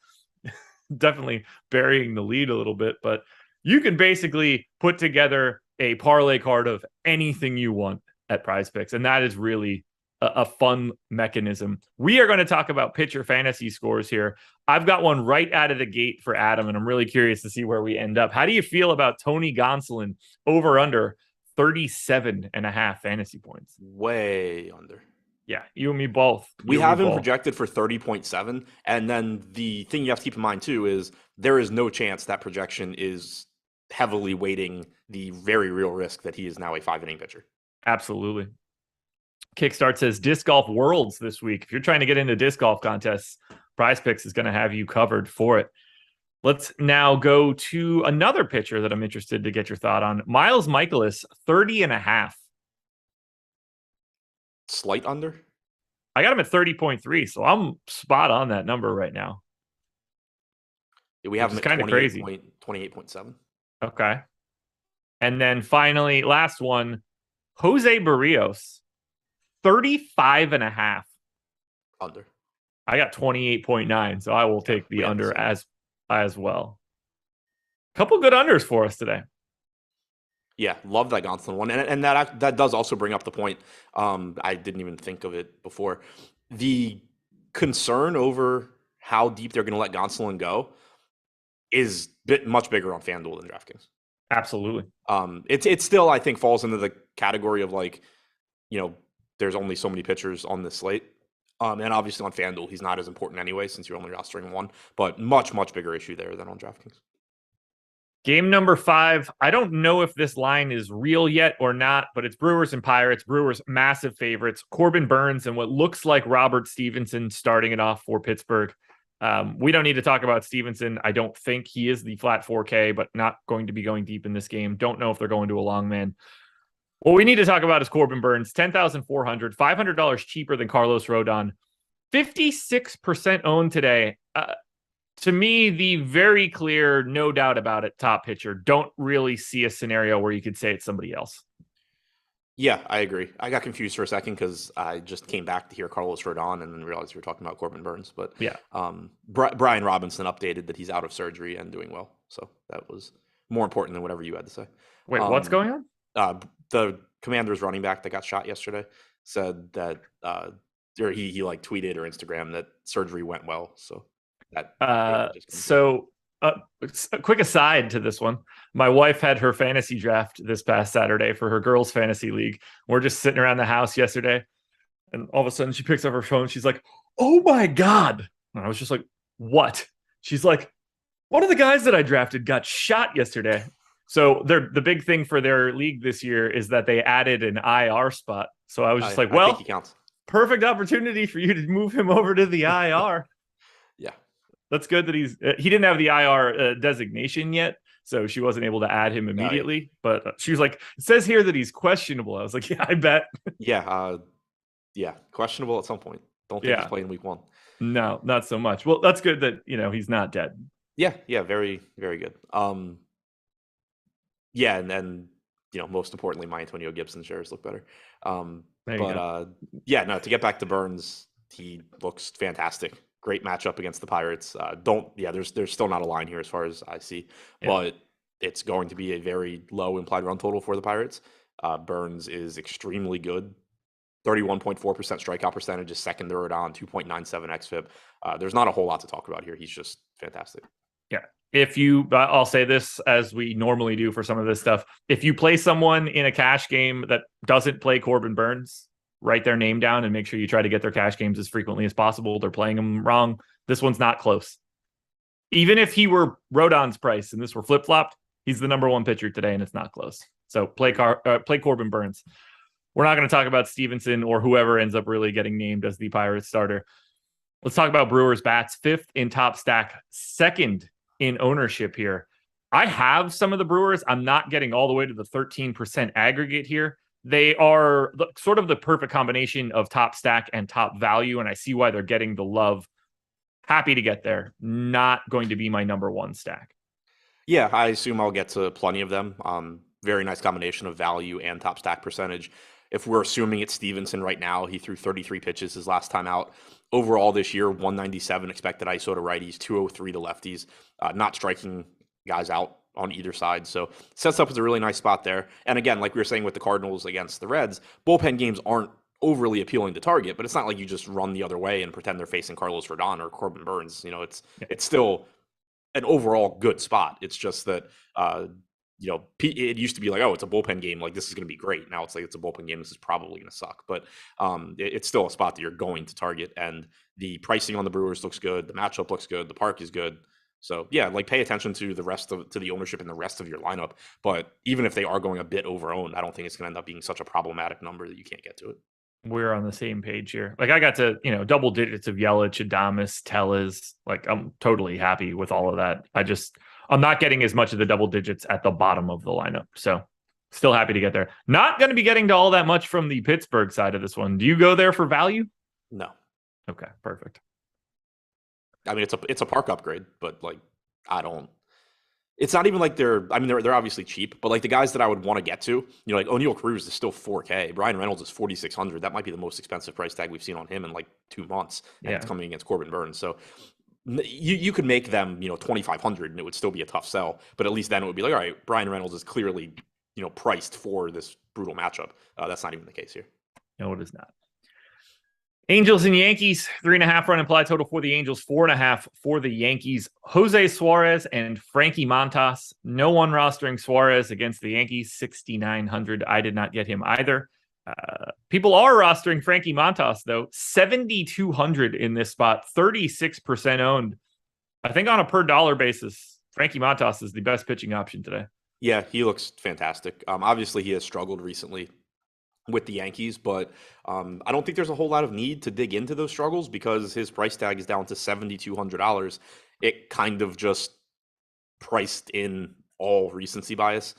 Definitely burying the lead a little bit, but you can basically put together a parlay card of anything you want at PrizePicks, and that is really a fun mechanism. We are going to talk about pitcher fantasy scores here. I've got one right out of the gate for Adam, and I'm really curious to see where we end up. How do you feel about Tony Gonsolin over under 37.5 fantasy points? Way under. Yeah, you and me both. We have him projected for 30.7. And then the thing you have to keep in mind too is there is no chance that projection is heavily weighting the very real risk that he is now a 5-inning pitcher. Absolutely. Kickstart says Disc Golf Worlds this week. If you're trying to get into disc golf contests, PrizePicks is going to have you covered for it. Let's now go to another pitcher that I'm interested to get your thought on. Miles Mikolas, 30.5. Slight under? I got him at 30.3, so I'm spot on that number right now. Yeah, we have him at kind of crazy. 28.7. Okay. And then finally, last one, Jose Barrios, 35.5. Under. I got 28.9, so I will take the under as well. Couple good unders for us today. Yeah, love that Gonsolin one. And that does also bring up the point. I didn't even think of it before. The concern over how deep they're going to let Gonsolin go is much bigger on FanDuel than DraftKings. Absolutely. It still, I think, falls into the category of there's only so many pitchers on this slate. And obviously on FanDuel, he's not as important anyway since you're only rostering one, but much, much bigger issue there than on DraftKings. Game number 5. I don't know if this line is real yet or not, but it's Brewers and Pirates. Brewers, massive favorites. Corbin Burns and what looks like Robert Stevenson starting it off for Pittsburgh. We don't need to talk about Stevenson. I don't think he is the flat 4K, but not going to be going deep in this game. Don't know if they're going to a long man. What we need to talk about is Corbin Burns, $10,400, $500 cheaper than Carlos Rodon, 56% owned today. To me, the very clear, no doubt about it, top pitcher. Don't really see a scenario where you could say it's somebody else. Yeah, I agree. I got confused for a second because I just came back to hear Carlos Rodon and then realized we were talking about Corbin Burns. But yeah, Brian Robinson updated that he's out of surgery and doing well. So that was more important than whatever you had to say. Wait, what's going on? The Commanders running back that got shot yesterday said that or he tweeted or Instagram that surgery went well. So that a quick aside to this one. My wife had her fantasy draft this past Saturday for her girls' fantasy league. We're just sitting around the house yesterday, and all of a sudden she picks up her phone. She's like, "Oh my God." And I was just like, "What?" She's like, "One of the guys that I drafted got shot yesterday." So the big thing for their league this year is that they added an IR spot. So I was just I think he counts. Perfect opportunity for you to move him over to the IR. Yeah. That's good that he didn't have the IR designation yet, so she wasn't able to add him immediately. But she was like, it says here that he's questionable. I was like, yeah, I bet. Yeah, questionable at some point. Don't think he's playing week 1. No, not so much. Well, that's good that he's not dead. Yeah, very, very good. Yeah, and then most importantly, my Antonio Gibson shares look better. Yeah, no. To get back to Burns, he looks fantastic. Great matchup against the Pirates. There's still not a line here as far as I see, but it's going to be a very low implied run total for the Pirates. Burns is extremely good. 31.4% strikeout percentage is second to Rodon, 2.97 xFIP. There's not a whole lot to talk about here. He's just fantastic. Yeah. I'll say this as we normally do for some of this stuff. If you play someone in a cash game that doesn't play Corbin Burns, write their name down and make sure you try to get their cash games as frequently as possible. They're playing them wrong. This one's not close. Even if he were Rodon's price and this were flip-flopped, he's the number 1 pitcher today and it's not close. So play Corbin Burns. We're not going to talk about Stevenson or whoever ends up really getting named as the Pirates starter. Let's talk about Brewers bats. 5th in top stack, 2nd in ownership here. I have some of the Brewers. I'm not getting all the way to the 13% aggregate here. They are sort of the perfect combination of top stack and top value, and I see why they're getting the love. Happy to get there. Not going to be my number 1 stack. Yeah, I assume I'll get to plenty of them. Very nice combination of value and top stack percentage. If we're assuming it's Stevenson right now, he threw 33 pitches his last time out. Overall this year, 197 expected ISO to righties, 203 to lefties. Not striking guys out on either side. So sets up as a really nice spot there. And again, like we were saying with the Cardinals against the Reds, bullpen games aren't overly appealing to target, but it's not like you just run the other way and pretend they're facing Carlos Rodon or Corbin Burns. It's still an overall good spot. It's just that, it used to be like, oh, it's a bullpen game. Like, this is going to be great. Now it's like, it's a bullpen game. This is probably going to suck. But it's still a spot that you're going to target. And the pricing on the Brewers looks good. The matchup looks good. The park is good. So, yeah, like pay attention to the ownership and the rest of your lineup. But even if they are going a bit over-owned, I don't think it's going to end up being such a problematic number that you can't get to it. We're on the same page here. Like, I got to, double digits of Yelich, Adames, Tellez. Like, I'm totally happy with all of that. I'm not getting as much of the double digits at the bottom of the lineup. So still happy to get there. Not going to be getting to all that much from the Pittsburgh side of this one. Do you go there for value? No. Okay, perfect. I mean, it's a park upgrade, but like, it's not even like they're obviously cheap, but like the guys that I would want to get to, like O'Neal Cruz is still $4K. Brian Reynolds is $4,600. That might be the most expensive price tag we've seen on him in like 2 months. And it's coming against Corbin Burns. So you could make them, 2,500 and it would still be a tough sell, but at least then it would be like, all right, Brian Reynolds is clearly, priced for this brutal matchup. That's not even the case here. No, it is not. Angels and Yankees, 3.5 run implied total for the Angels, 4.5 for the Yankees. Jose Suarez and Frankie Montas. No one rostering Suarez against the Yankees, 6,900. I did not get him either. People are rostering Frankie Montas, though, 7,200 in this spot, 36% owned. I think on a per dollar basis, Frankie Montas is the best pitching option today. Yeah, he looks fantastic. Obviously, he has struggled recently with the Yankees, but I don't think there's a whole lot of need to dig into those struggles because his price tag is down to $7,200. It kind of just priced in all recency bias.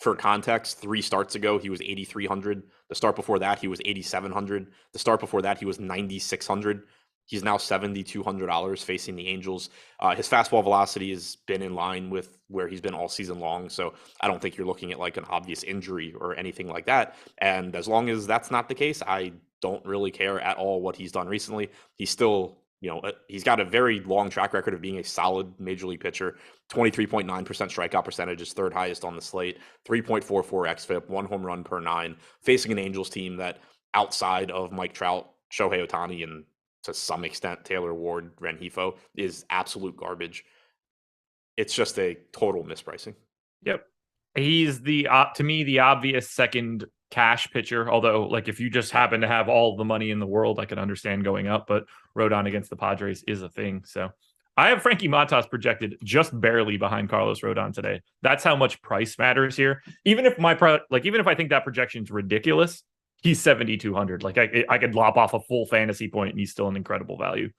For context, 3 starts ago, he was 8,300. The start before that, he was 8,700. The start before that, he was 9,600. He's now $7,200 facing the Angels. His fastball velocity has been in line with where he's been all season long. So I don't think you're looking at like an obvious injury or anything like that. And as long as that's not the case, I don't really care at all what he's done recently. He's still, he's got a very long track record of being a solid major league pitcher. 23.9% strikeout percentage is 3rd highest on the slate. 3.44 xFIP, 1 home run per 9, facing an Angels team that outside of Mike Trout, Shohei Ohtani, and to some extent Taylor Ward, Rengifo, is absolute garbage. It's just a total mispricing. Yep. He's to me, the obvious second cash pitcher. Although, like, if you just happen to have all the money in the world, I can understand going up, but Rodon against the Padres is a thing. So I have Frankie Montas projected just barely behind Carlos Rodon today. That's how much price matters here. Even if even if I think that projection is ridiculous, he's 7,200. Like I could lop off a full fantasy point and he's still an incredible value.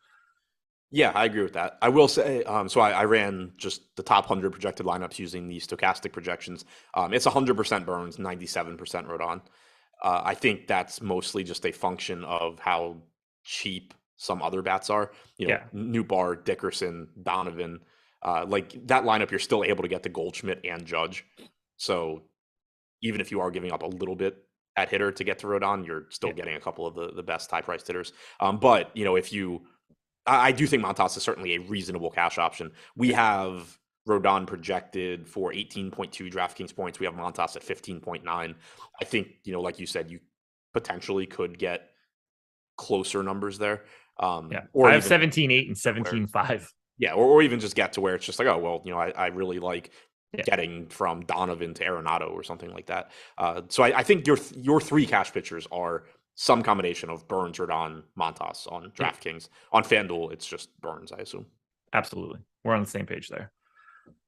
Yeah, I agree with that. I will say, so I ran just the top 100 projected lineups using the Stokastic projections. It's 100% Burns, 97% Rodon. I think that's mostly just a function of how cheap some other bats are. Yeah. Newbar, Dickerson, Donovan. Like that lineup, you're still able to get the Goldschmidt and Judge. So even if you are giving up a little bit at hitter to get to Rodon, you're still getting a couple of the best high-priced hitters. But, if you I do think Montas is certainly a reasonable cash option. We have Rodon projected for 18.2 DraftKings points. We have Montas at 15.9. I think, like you said, you potentially could get closer numbers there. Or I have 17.8 and 17.5. Yeah, or even just get to where it's just like, oh, well, I really like getting from Donovan to Arenado or something like that. So I think your three cash pitchers are some combination of Burns, Rodon, Montas on DraftKings. On FanDuel, it's just Burns, I assume. Absolutely. We're on the same page there.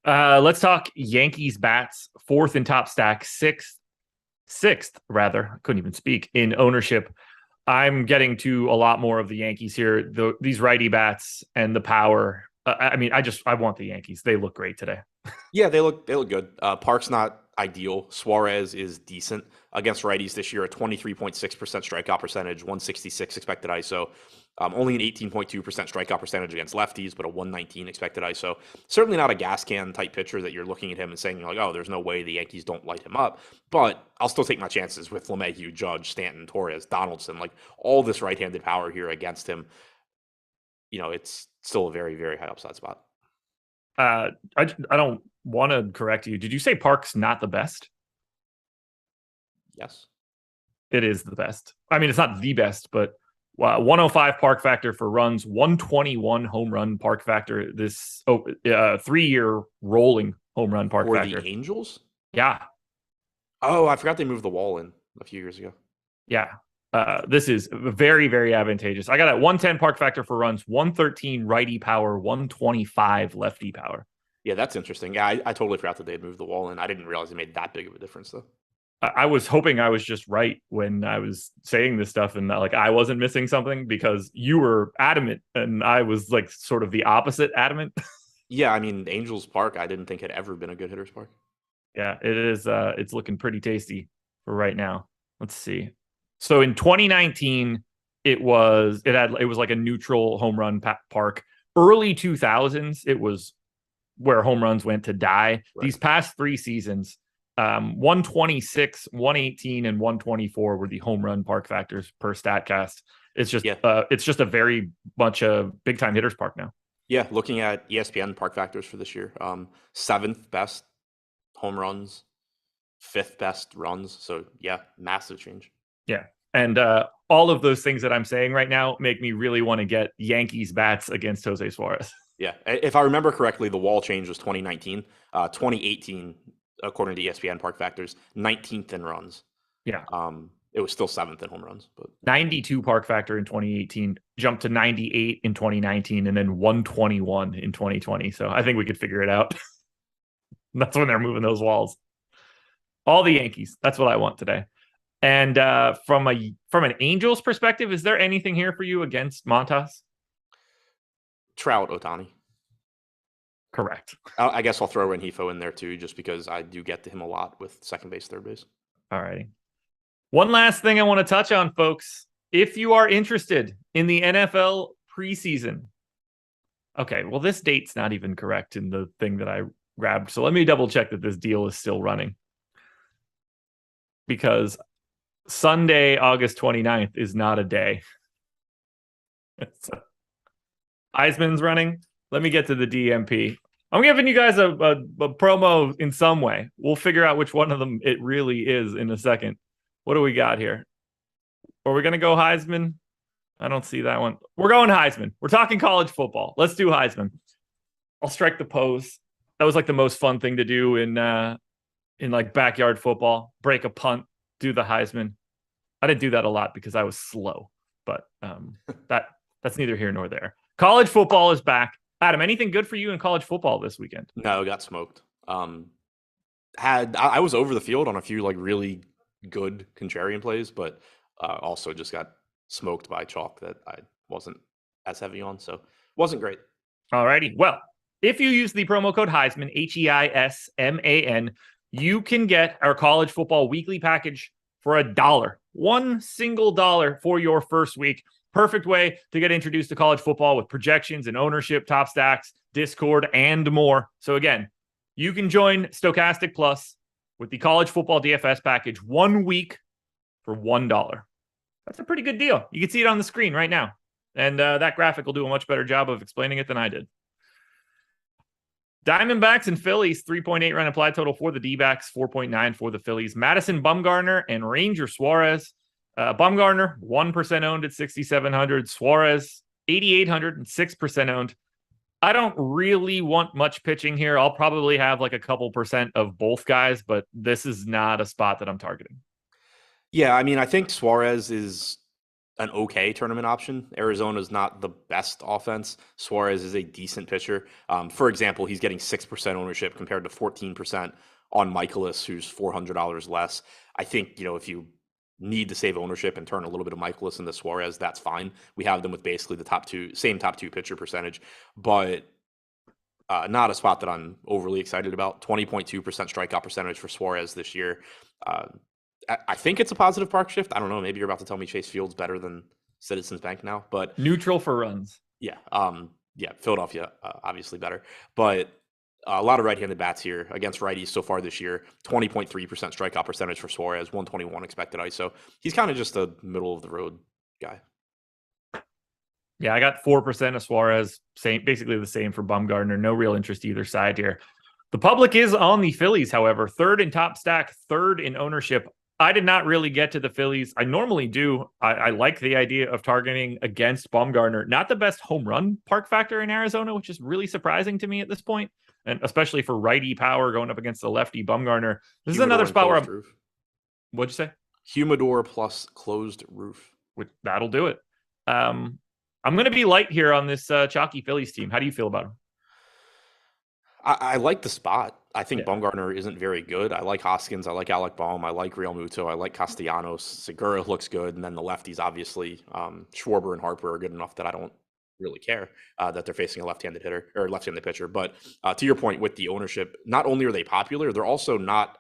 Let's talk Yankees bats. Fourth in top stack, sixth, rather. Couldn't even speak in ownership. I'm getting to a lot more of the Yankees here. These righty bats and the power. I want the Yankees. They look great today. Yeah, they look good. Park's not ideal. Suarez is decent against righties this year, a 23.6% strikeout percentage, 166 expected ISO. Only an 18.2% strikeout percentage against lefties, but a 119 expected ISO. Certainly not a gas can type pitcher that you're looking at him and saying, oh, there's no way the Yankees don't light him up. But I'll still take my chances with LeMahieu, Judge, Stanton, Torres, Donaldson, like all this right-handed power here against him. It's still a very, very high upside spot. I don't want to correct you. Did you say Park's not the best? Yes. It is the best. I mean, it's not the best, but 105 park factor for runs, 121 home run park factor. This 3-year rolling home run park factor. For the Angels? Yeah. Oh, I forgot they moved the wall in a few years ago. Yeah. This is very, very advantageous. I got at 110 park factor for runs, 113 righty power, 125 lefty power. Yeah, that's interesting. Yeah, I totally forgot that they had moved the wall in. I didn't realize it made that big of a difference, though. I was hoping I was just right when I was saying this stuff and I wasn't missing something, because you were adamant and I was like sort of the opposite adamant. Yeah, I mean, Angels Park, I didn't think had ever been a good hitter's park. Yeah, it is. It's looking pretty tasty for right now. Let's see. So in 2019, it was like a neutral home run park. Early 2000s, it was where home runs went to die. Right. These past 3 seasons, 126, 118, and 124 were the home run park factors per Statcast. It's just a very much a big time hitters park now. Yeah, looking at ESPN park factors for this year, 7th best home runs, 5th best runs. So yeah, massive change. Yeah. And all of those things that I'm saying right now make me really want to get Yankees bats against Jose Suarez. Yeah. If I remember correctly, the wall change was 2019. 2018, according to ESPN park factors, 19th in runs. Yeah. It was still 7th in home runs. But 92 park factor in 2018, jumped to 98 in 2019, and then 121 in 2020. So I think we could figure it out. That's when they're moving those walls. All the Yankees. That's what I want today. And from an Angels perspective, is there anything here for you against Montas? Trout, Ohtani. Correct. I guess I'll throw Rengifo in there too, just because I do get to him a lot with second base, third base. All righty. One last thing I want to touch on, folks. If you are interested in the NFL preseason. Okay, well, this date's not even correct in the thing that I grabbed. So let me double check that this deal is still running. Because Sunday, August 29th is not a day. Eisman's running. Let me get to the DMP. I'm giving you guys a promo in some way. We'll figure out which one of them it really is in a second. What do we got here? Are we going to go Heisman? I don't see that one. We're going Heisman. We're talking college football. Let's do Heisman. I'll strike the pose. That was like the most fun thing to do in like backyard football. Break a punt, do the Heisman. I didn't do that a lot because I was slow, but that's neither here nor there. College football is back. Adam, anything good for you in college football this weekend? No, got smoked. I was over the field on a few like really good contrarian plays, but also just got smoked by chalk that I wasn't as heavy on. So Wasn't great. All righty. Well, if you use the promo code Heisman, HEISMAN, you can get our college football weekly package for $1. One single dollar for your first week. Perfect way to get introduced to college football with projections and ownership, top stacks, Discord, and more. So again, you can join Stokastic Plus with the college football DFS package 1 week for $1. That's a pretty good deal. You can see it on the screen right now. And that graphic will do a much better job of explaining it than I did. Diamondbacks and Phillies, 3.8 run implied total for the D-backs, 4.9 for the Phillies. Madison Bumgarner and Ranger Suarez. Bumgarner, 1% owned at 6,700. Suarez, 8,800 and 6% owned. I don't really want much pitching here. I'll probably have like a couple percent of both guys, but this is not a spot that I'm targeting. Yeah, I mean, I think Suarez is an okay tournament option. Arizona's not the best offense. Suarez is a decent pitcher. For example, he's getting 6% ownership compared to 14% on Michaelis, who's $400 less. I think, if you need to save ownership and turn a little bit of Michaelis into Suarez, that's fine. We have them with basically the same top two pitcher percentage, but not a spot that I'm overly excited about. 20.2% strikeout percentage for Suarez this year. I think it's a positive park shift. I don't know. Maybe you're about to tell me Chase Field's better than Citizens Bank now, but neutral for runs. Yeah. Philadelphia, obviously better, but a lot of right-handed bats here against righties so far this year. 20.3% strikeout percentage for Suarez, 121 expected ISO. He's kind of just a middle of the road guy. Yeah, I got 4% of Suarez, basically the same for Bumgarner. No real interest either side here. The public is on the Phillies, however, third in top stack, third in ownership. I did not really get to the Phillies. I normally do. I like the idea of targeting against Bumgarner. Not the best home run park factor in Arizona, which is really surprising to me at this point, and especially for righty power going up against the lefty Bumgarner. This is another spot where I'm... What'd you say? Humidor plus closed roof. That'll do it. I'm going to be light here on this chalky Phillies team. How do you feel about him? I like the spot. I think Bumgarner isn't very good. I like Hoskins. I like Alec Bohm. I like Real Muto. I like Castellanos. Segura looks good. And then the lefties, obviously, Schwarber and Harper are good enough that I don't really care that they're facing a left-handed hitter or left-handed pitcher. But to your point with the ownership, not only are they popular, they're also not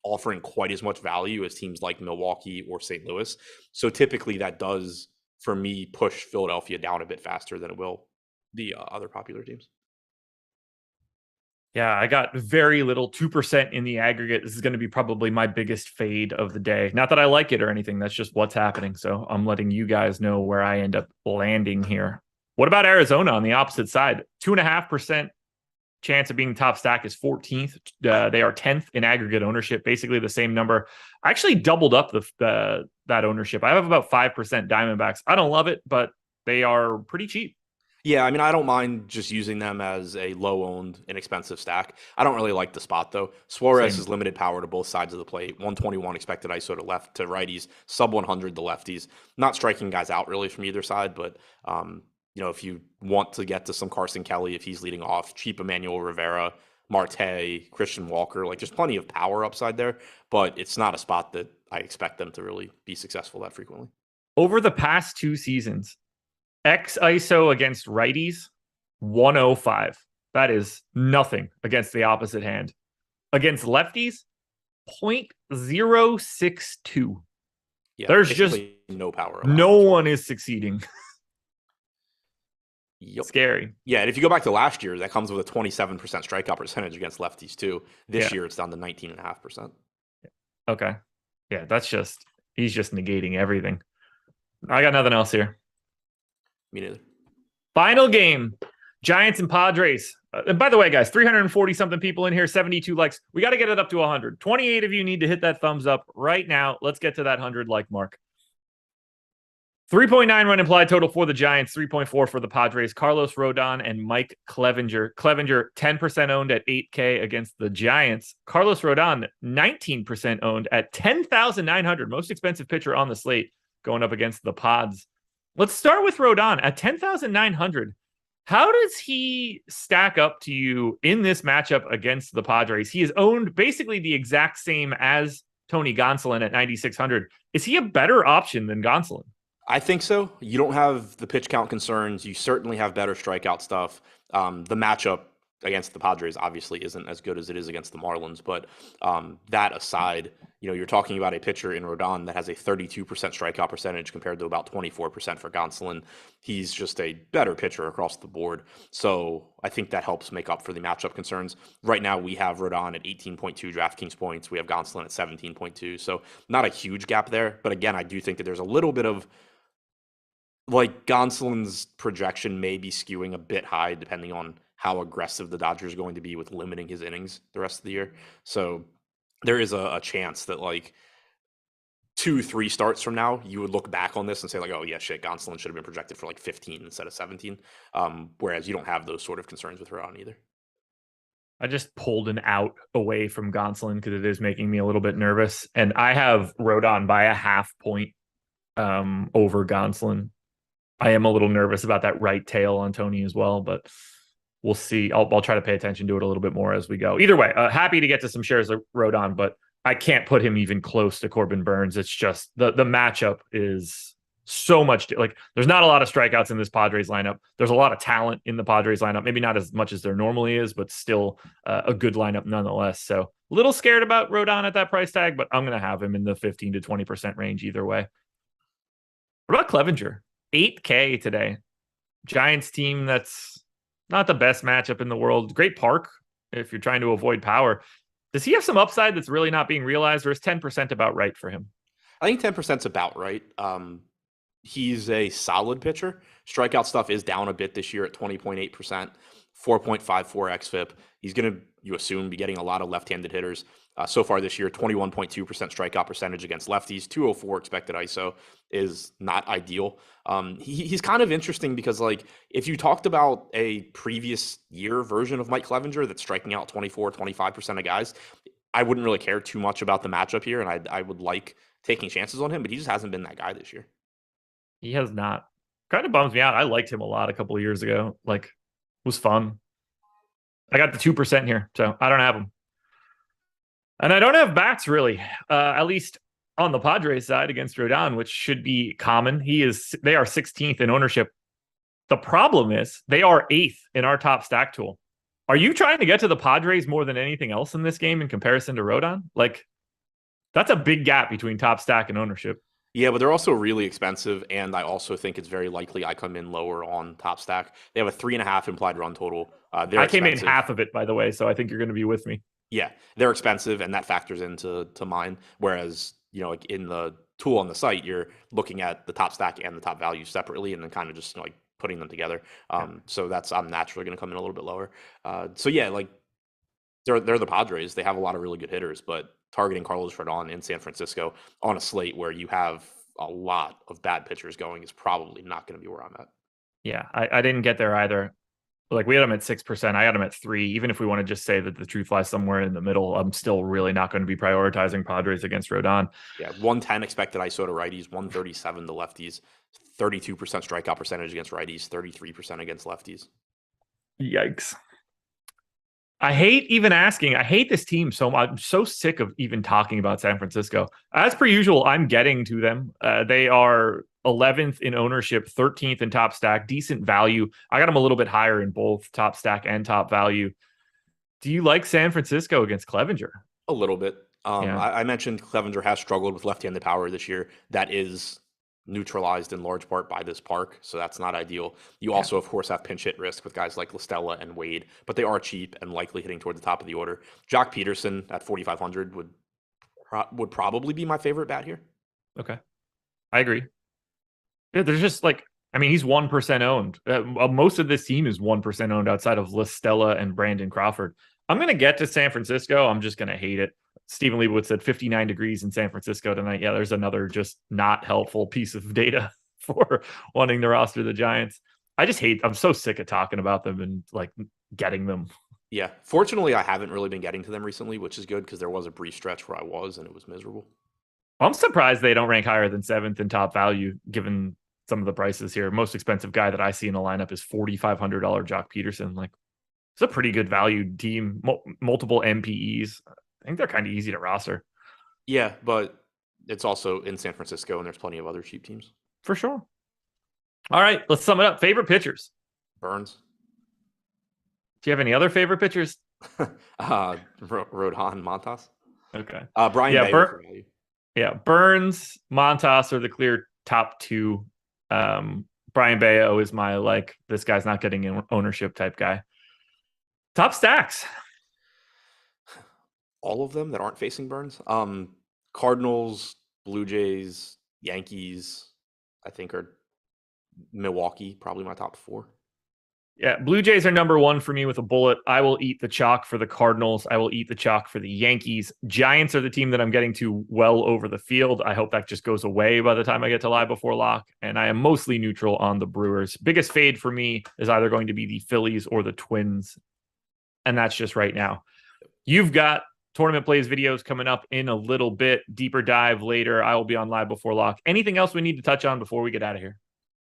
offering quite as much value as teams like Milwaukee or St. Louis. So typically that does, for me, push Philadelphia down a bit faster than it will the other popular teams. Yeah, I got very little, 2% in the aggregate. This is going to be probably my biggest fade of the day. Not that I like it or anything. That's just what's happening. So I'm letting you guys know where I end up landing here. What about Arizona on the opposite side? 2.5% chance of being top stack is 14th. They are 10th in aggregate ownership, basically the same number. I actually doubled up that ownership. I have about 5% Diamondbacks. I don't love it, but they are pretty cheap. Yeah, I mean, I don't mind just using them as a low-owned, inexpensive stack. I don't really like the spot, though. Suarez is limited power to both sides of the plate. 121 expected ISO to righties, sub 100 to lefties. Not striking guys out really from either side, but if you want to get to some Carson Kelly, if he's leading off, cheap Emmanuel Rivera, Marte, Christian Walker, there's plenty of power upside there, but it's not a spot that I expect them to really be successful that frequently. Over the past 2 seasons, X ISO against righties, 105. That is nothing against the opposite hand. Against lefties, 0.062. Yeah, there's just no power. No one is succeeding. Yep. Scary. Yeah, and if you go back to last year, that comes with a 27% strikeout percentage against lefties too. This year, it's down to 19.5%. Okay. Yeah, he's just negating everything. I got nothing else here. Me neither. Final game, Giants and Padres. And by the way, guys, 340-something people in here, 72 likes. We got to get it up to 100. 28 of you need to hit that thumbs up right now. Let's get to that 100-like mark. 3.9 run implied total for the Giants, 3.4 for the Padres. Carlos Rodon and Mike Clevenger. Clevenger, 10% owned at 8K against the Giants. Carlos Rodon, 19% owned at 10,900. Most expensive pitcher on the slate going up against the Pods. Let's start with Rodon at 10,900. How does he stack up to you in this matchup against the Padres? He is owned basically the exact same as Tony Gonsolin at 9,600. Is he a better option than Gonsolin? I think so. You don't have the pitch count concerns. You certainly have better strikeout stuff. The matchup against the Padres obviously isn't as good as it is against the Marlins, but that aside, you're talking about a pitcher in Rodon that has a 32% strikeout percentage compared to about 24% for Gonsolin. He's just a better pitcher across the board. So I think that helps make up for the matchup concerns. Right now, we have Rodon at 18.2 DraftKings points. We have Gonsolin at 17.2. So not a huge gap there. But again, I do think that there's a little bit of Gonsolin's projection may be skewing a bit high depending on how aggressive the Dodgers are going to be with limiting his innings the rest of the year. So there is a chance that 2-3 starts from now, you would look back on this and say oh yeah, shit, Gonsolin should have been projected for 15 instead of 17. Whereas you don't have those sort of concerns with Rodon either. I just pulled an out away from Gonsolin because it is making me a little bit nervous. And I have Rodon by a half point over Gonsolin. I am a little nervous about that right tail on Tony as well, but we'll see. I'll try to pay attention to it a little bit more as we go. Either way, happy to get to some shares of Rodon, but I can't put him even close to Corbin Burns. It's just the matchup is so much. There's not a lot of strikeouts in this Padres lineup. There's a lot of talent in the Padres lineup. Maybe not as much as there normally is, but still a good lineup nonetheless. So a little scared about Rodon at that price tag, but I'm going to have him in the 15 to 20% range either way. What about Clevinger? 8K today. Giants team that's not the best matchup in the world. Great park if you're trying to avoid power. Does he have some upside that's really not being realized, or is 10% about right for him? I think 10% is about right. He's a solid pitcher. Strikeout stuff is down a bit this year at 20.8%, 4.54 xFIP. He's going to, you assume, be getting a lot of left-handed hitters. So far this year, 21.2% strikeout percentage against lefties, 204 expected ISO is not ideal. He's kind of interesting because, if you talked about a previous year version of Mike Clevinger that's striking out 24, 25% of guys, I wouldn't really care too much about the matchup here, and I would like taking chances on him, but he just hasn't been that guy this year. He has not. Kind of bums me out. I liked him a lot a couple of years ago. It was fun. I got the 2% here, so I don't have him. And I don't have bats really, at least on the Padres side against Rodon, which should be common. They are 16th in ownership. The problem is they are 8th in our top stack tool. Are you trying to get to the Padres more than anything else in this game in comparison to Rodon? That's a big gap between top stack and ownership. Yeah, but they're also really expensive, and I also think it's very likely I come in lower on top stack. They have a 3.5 implied run total. I came in half of it, by the way, so I think you're going to be with me. Yeah, they're expensive, and that factors into mine. Whereas, in the tool on the site, you're looking at the top stack and the top value separately, and then kind of just putting them together. So I'm naturally going to come in a little bit lower. So yeah, they're the Padres. They have a lot of really good hitters, but targeting Carlos Rodon in San Francisco on a slate where you have a lot of bad pitchers going is probably not going to be where I'm at. Yeah, I didn't get there either. We had him at 6%. I had him at 3%. Even if we want to just say that the truth lies somewhere in the middle, I'm still really not going to be prioritizing Padres against Rodon. Yeah, 110 expected ISO to righties, 137 to lefties, 32% strikeout percentage against righties, 33% against lefties. Yikes. I hate even asking. I hate this team so much. I'm so sick of even talking about San Francisco. As per usual, I'm getting to them. They are 11th in ownership, 13th in top stack, decent value. I got them a little bit higher in both top stack and top value. Do you like San Francisco against Clevinger? A little bit. I mentioned Clevinger has struggled with left-handed power this year. That is neutralized in large part by this park, so that's not ideal. You also, of course, have pinch hit risk with guys like LaStella and Wade, but they are cheap and likely hitting toward the top of the order. Jock Peterson at 4,500 would probably be my favorite bat here. Okay, I agree. Yeah, there's just he's 1% owned. Most of this team is 1% owned outside of LaStella and Brandon Crawford. I'm going to get to San Francisco. I'm just going to hate it. Stephen Leibowitz said 59 degrees in San Francisco tonight. Yeah, there's another just not helpful piece of data for wanting to roster the Giants. I'm so sick of talking about them and getting them. Yeah. Fortunately, I haven't really been getting to them recently, which is good because there was a brief stretch where I was and it was miserable. I'm surprised they don't rank higher than 7th in top value given some of the prices here. Most expensive guy that I see in the lineup is $4,500 Jock Peterson. It's a pretty good value team, multiple MPEs. I think they're kind of easy to roster. Yeah, but it's also in San Francisco, and there's plenty of other cheap teams. For sure. All right, let's sum it up. Favorite pitchers? Burns. Do you have any other favorite pitchers? Rodon, Montas. Okay. Brian Bayer. Burns, Montas are the clear top two. Brian Bayo is my this guy's not getting in ownership type guy. Top stacks. All of them that aren't facing Burns. Cardinals, Blue Jays, Yankees, I think are Milwaukee, probably my top 4. Yeah, Blue Jays are number 1 for me with a bullet. I will eat the chalk for the Cardinals. I will eat the chalk for the Yankees. Giants are the team that I'm getting to well over the field. I hope that just goes away by the time I get to live before lock. And I am mostly neutral on the Brewers. Biggest fade for me is either going to be the Phillies or the Twins. And that's just right now. You've got tournament plays videos coming up in a little bit. Deeper dive later. I will be on live before lock. Anything else we need to touch on before we get out of here?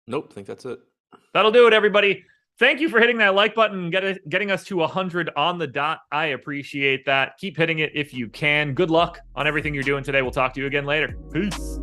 Nope, I think that's it. That'll do it, everybody. Thank you for hitting that like button, getting us to 100 on the dot. I appreciate that. Keep hitting it if you can. Good luck on everything you're doing today. We'll talk to you again later. Peace.